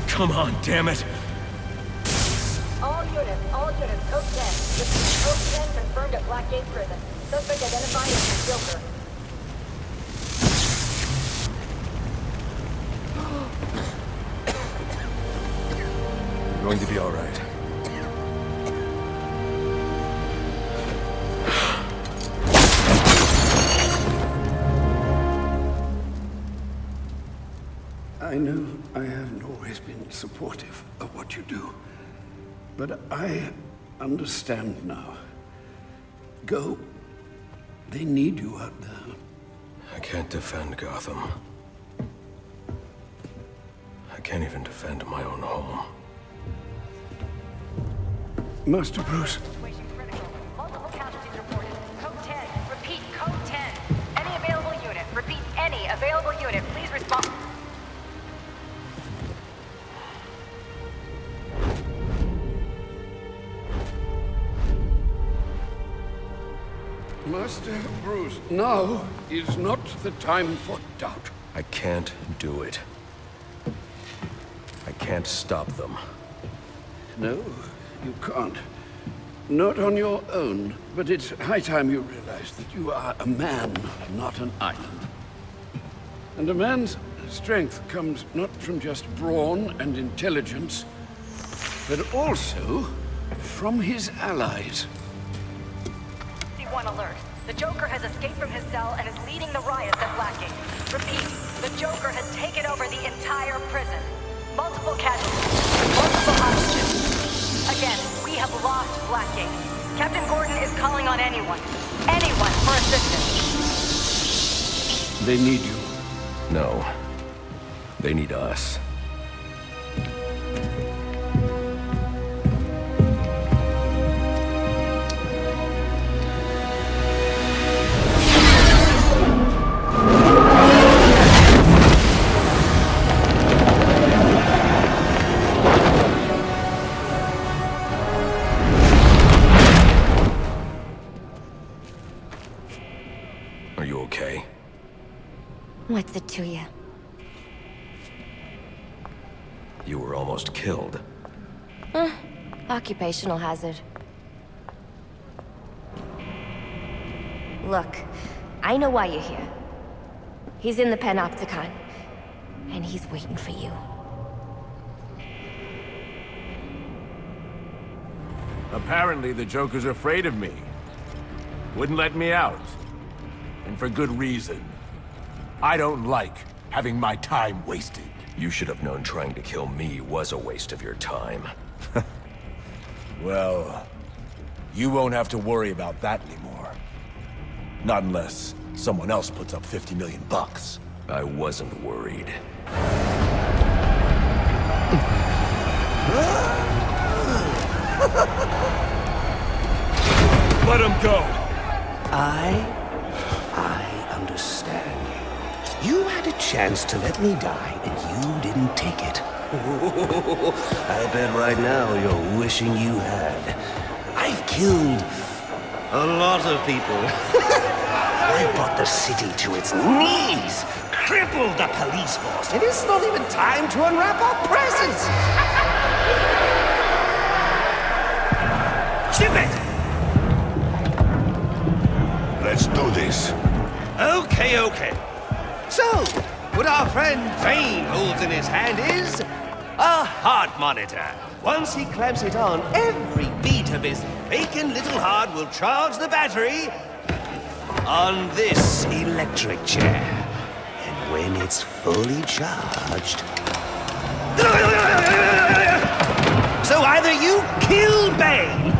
Come on, damn it! All units, code 10. This is code 10 confirmed at Blackgate Prison. Suspect identified as the Joker. You're going to be all right. I know I haven't always been supportive of what you do, but I understand now. Go. They need you out there. I can't defend Gotham. I can't even defend my own home. Master Bruce. Multiple casualties reported. Code 10. Repeat, code 10. Any available unit. Repeat, any available unit. Please respond. Master Bruce, now is not the time for doubt. I can't do it. I can't stop them. No, you can't. Not on your own, but it's high time you realize that you are a man, not an island. And a man's strength comes not from just brawn and intelligence, but also from his allies. One alert. The Joker has escaped from his cell and is leading the riots at Blackgate. Repeat, the Joker has taken over the entire prison. Multiple casualties, multiple hostages. Again, we have lost Blackgate. Captain Gordon is calling on anyone for assistance. They need you. No. They need us. Are you okay? What's it to you? You were almost killed. Occupational hazard. Look, I know why you're here. He's in the Panopticon, and he's waiting for you. Apparently the Joker's afraid of me. Wouldn't let me out. And for good reason. I don't like having my time wasted. You should have known trying to kill me was a waste of your time. Well, you won't have to worry about that anymore. Not unless someone else puts up 50 million bucks. I wasn't worried. Let him go! I understand you. You had a chance to let me die, and you didn't take it. I bet right now you're wishing you had. I've killed a lot of people. I brought the city to its knees, crippled the police force, and it's not even time to unwrap our presents. Ship it! Let's do this. Okay. So, what our friend Bane holds in his hand is a heart monitor. Once he clamps it on, every beat of his bacon little heart will charge the battery on this electric chair. And when it's fully charged... So either you kill Bane...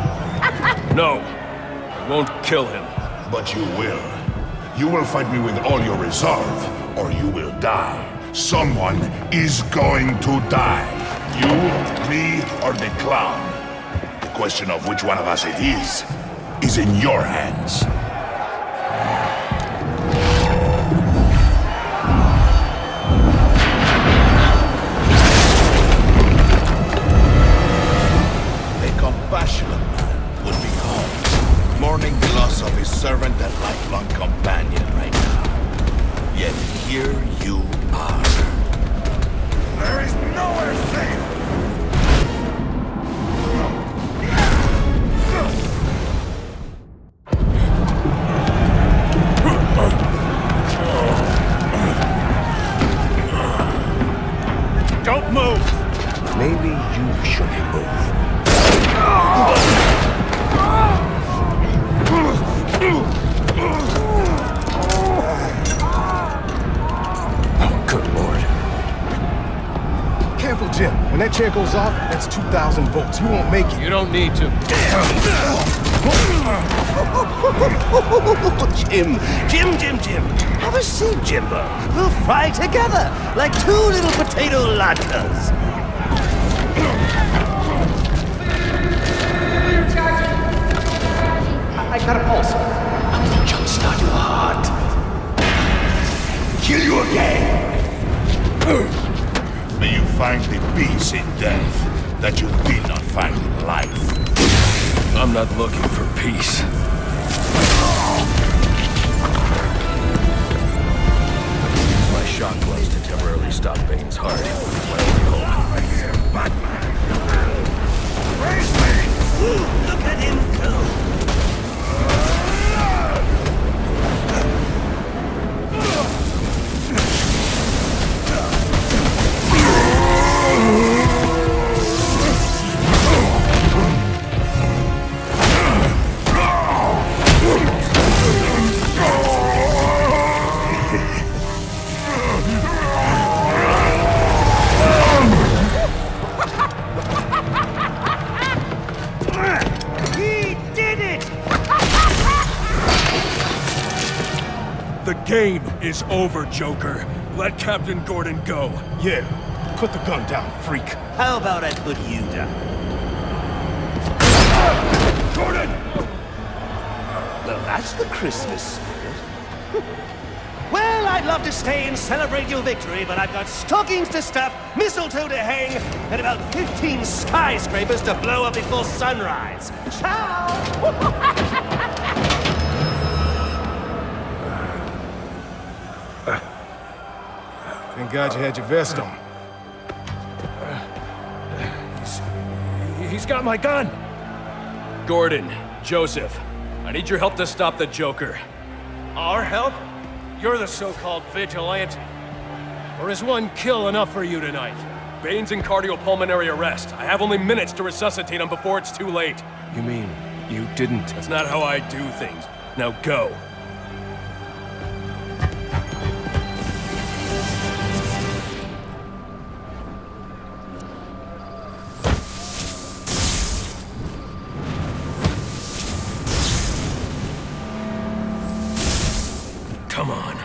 No, I won't kill him. But you will. You will fight me with all your resolve, or you will die. Someone is going to die. You, me, or the clown. The question of which one of us it is in your hands. A compassionate man would be calm, mourning the loss of his servant and lifelong companion right now. Yet here you are. There is nowhere safe! Don't move! Maybe you shouldn't move. Good lord. Careful, Jim. When that chair goes off, that's 2,000 volts. You won't make it. You don't need to. Jim. Have a seat, Jimbo. We'll fry together like two little potato latkes. I got a pulse. I'm gonna jumpstart your heart. Kill you again. May you find the peace in death that you did not find in life. I'm not looking for peace. My shock gloves to temporarily stop Bane's heart. My only hope. Look at him go. The game is over, Joker. Let Captain Gordon go. Yeah. Put the gun down, freak. How about I put you down? Gordon! Well, that's the Christmas spirit. Well, I'd love to stay and celebrate your victory, but I've got stockings to stuff, mistletoe to hang, and about 15 skyscrapers to blow up before sunrise. Ciao! forgot you had your vest on. He's got my gun! Gordon, Joseph, I need your help to stop the Joker. Our help? You're the so-called vigilante. Or is one kill enough for you tonight? Bane's in cardiopulmonary arrest. I have only minutes to resuscitate him before it's too late. You mean you didn't? That's not how I do things. Now go. Come on.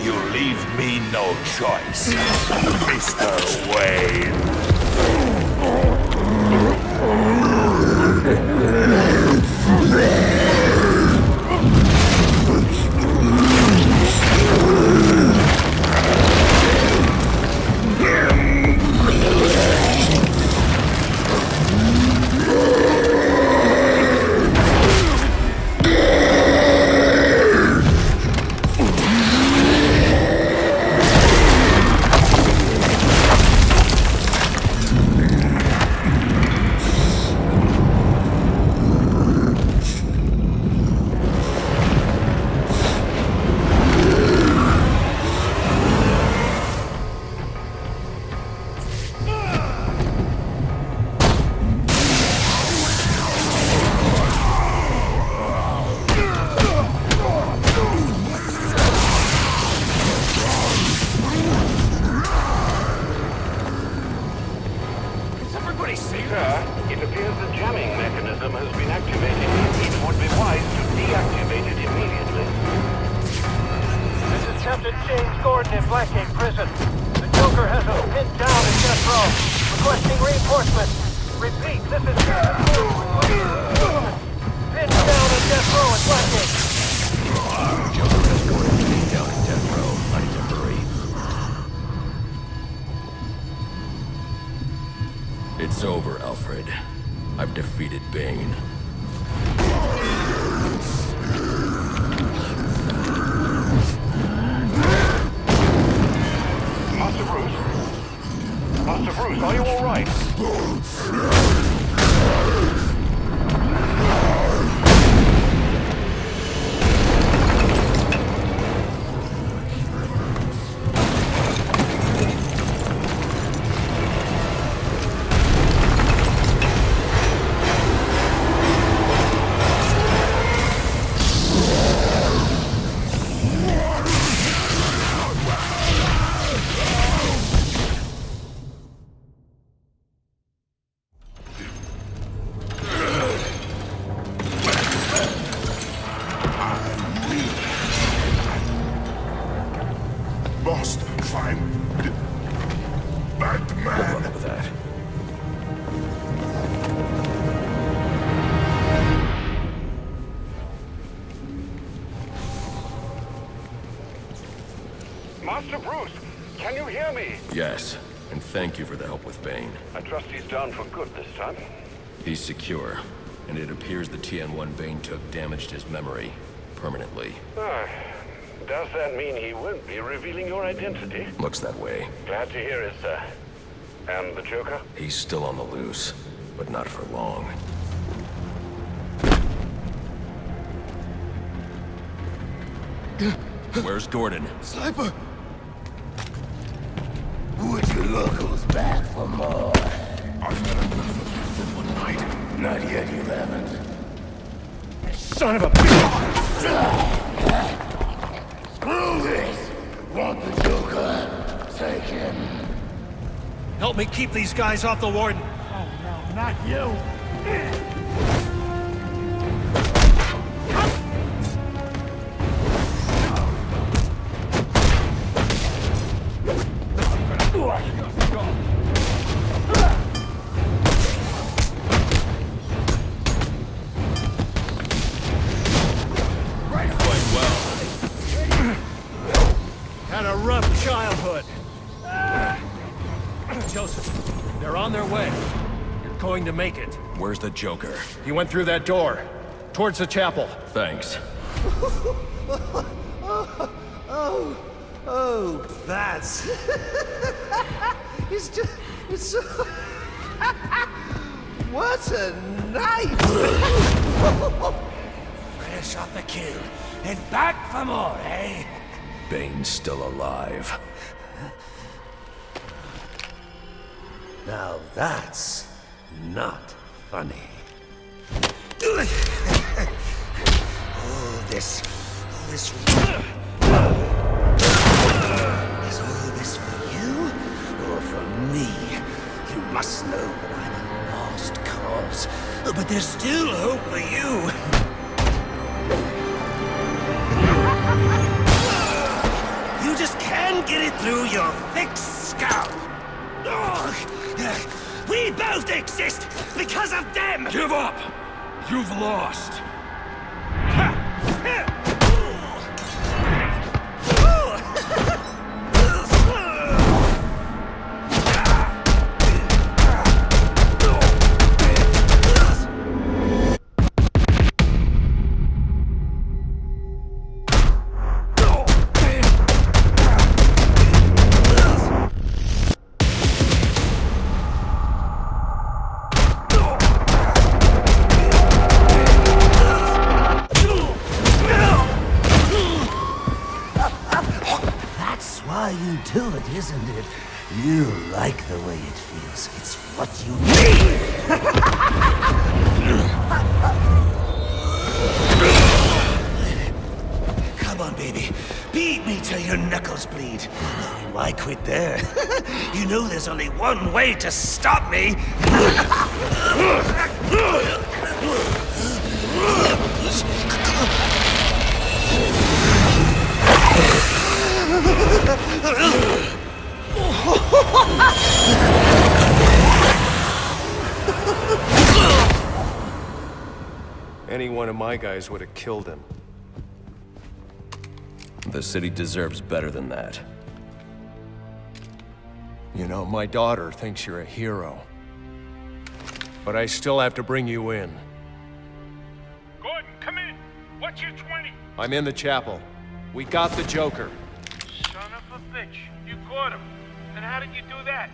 You leave me no choice, Mr. Wayne. It appears the jamming mechanism has been activated. It would be wise to deactivate it immediately. This is Captain James Gordon in Blackgate Prison. The Joker has us pinned down in death row. Requesting reinforcements. Repeat, this is Captain Gordon. Pinned down in death row at Blackgate. Joker has Gordon pinned down in death row. I need to hurry. It's over, Alfred. I've defeated Bane. Master Bruce, are you all right? Must find Batman. With that. Master Bruce, can you hear me? Yes, and thank you for the help with Bane. I trust he's down for good this time. He's secure, and it appears the TN1 Bane took damaged his memory permanently. Does that mean he won't be revealing your identity? Looks that way. Glad to hear it, sir. And the Joker? He's still on the loose, but not for long. Where's Gordon? Sniper! Would you look who's back for more? I've had enough of you for one night. Not yet, you haven't. Son of a bitch! Screw this! Want the Joker? Take him. Help me keep these guys off the warden. Oh no, not you! on their way. You're going to make it. Where's the Joker? He went through that door. Towards the chapel. Thanks. Oh, that's... it's so... What a night! Fresh off the kill, and back for more, eh? Bane's still alive. Now that's not funny. All this... Is all this for you, or for me? You must know that I'm a lost cause, but there's still hope for you. You just can't get it through your thick skull. We both exist because of them! Give up! You've lost! Do it, isn't it? You like the way it feels. It's what you need! Come on, baby. Beat me till your knuckles bleed. Why quit there? You know there's only one way to stop me! Any one of my guys would have killed him. The city deserves better than that. You know, my daughter thinks you're a hero. But I still have to bring you in. Gordon, come in! What's your 20? I'm in the chapel. We got the Joker. Son of a bitch. You caught him. And how did you do that?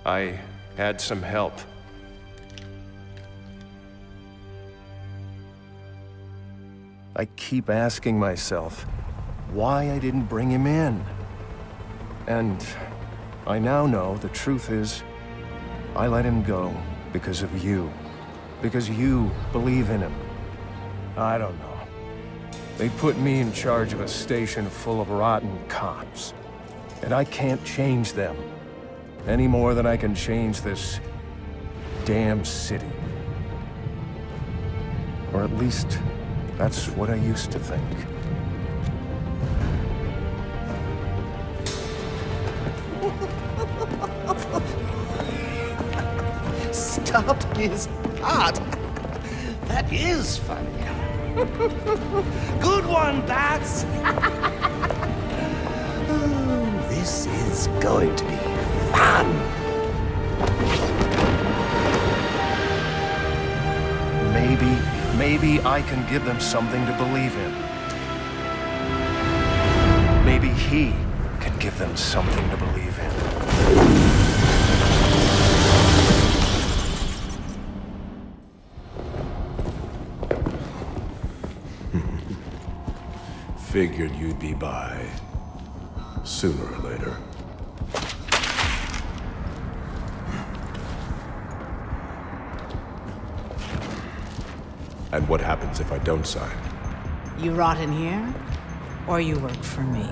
I had some help. I keep asking myself why I didn't bring him in. And I now know the truth is I let him go because of you. Because you believe in him. I don't know. They put me in charge of a station full of rotten cops. And I can't change them. Any more than I can change this damn city. Or at least, that's what I used to think. Stopped his heart. That is funny. Good one, Bats. Oh, this is going to be fun. Maybe I can give them something to believe in. Maybe he can give them something to believe in. Figured you'd be by sooner or later. And what happens if I don't sign? You rot in here, or you work for me?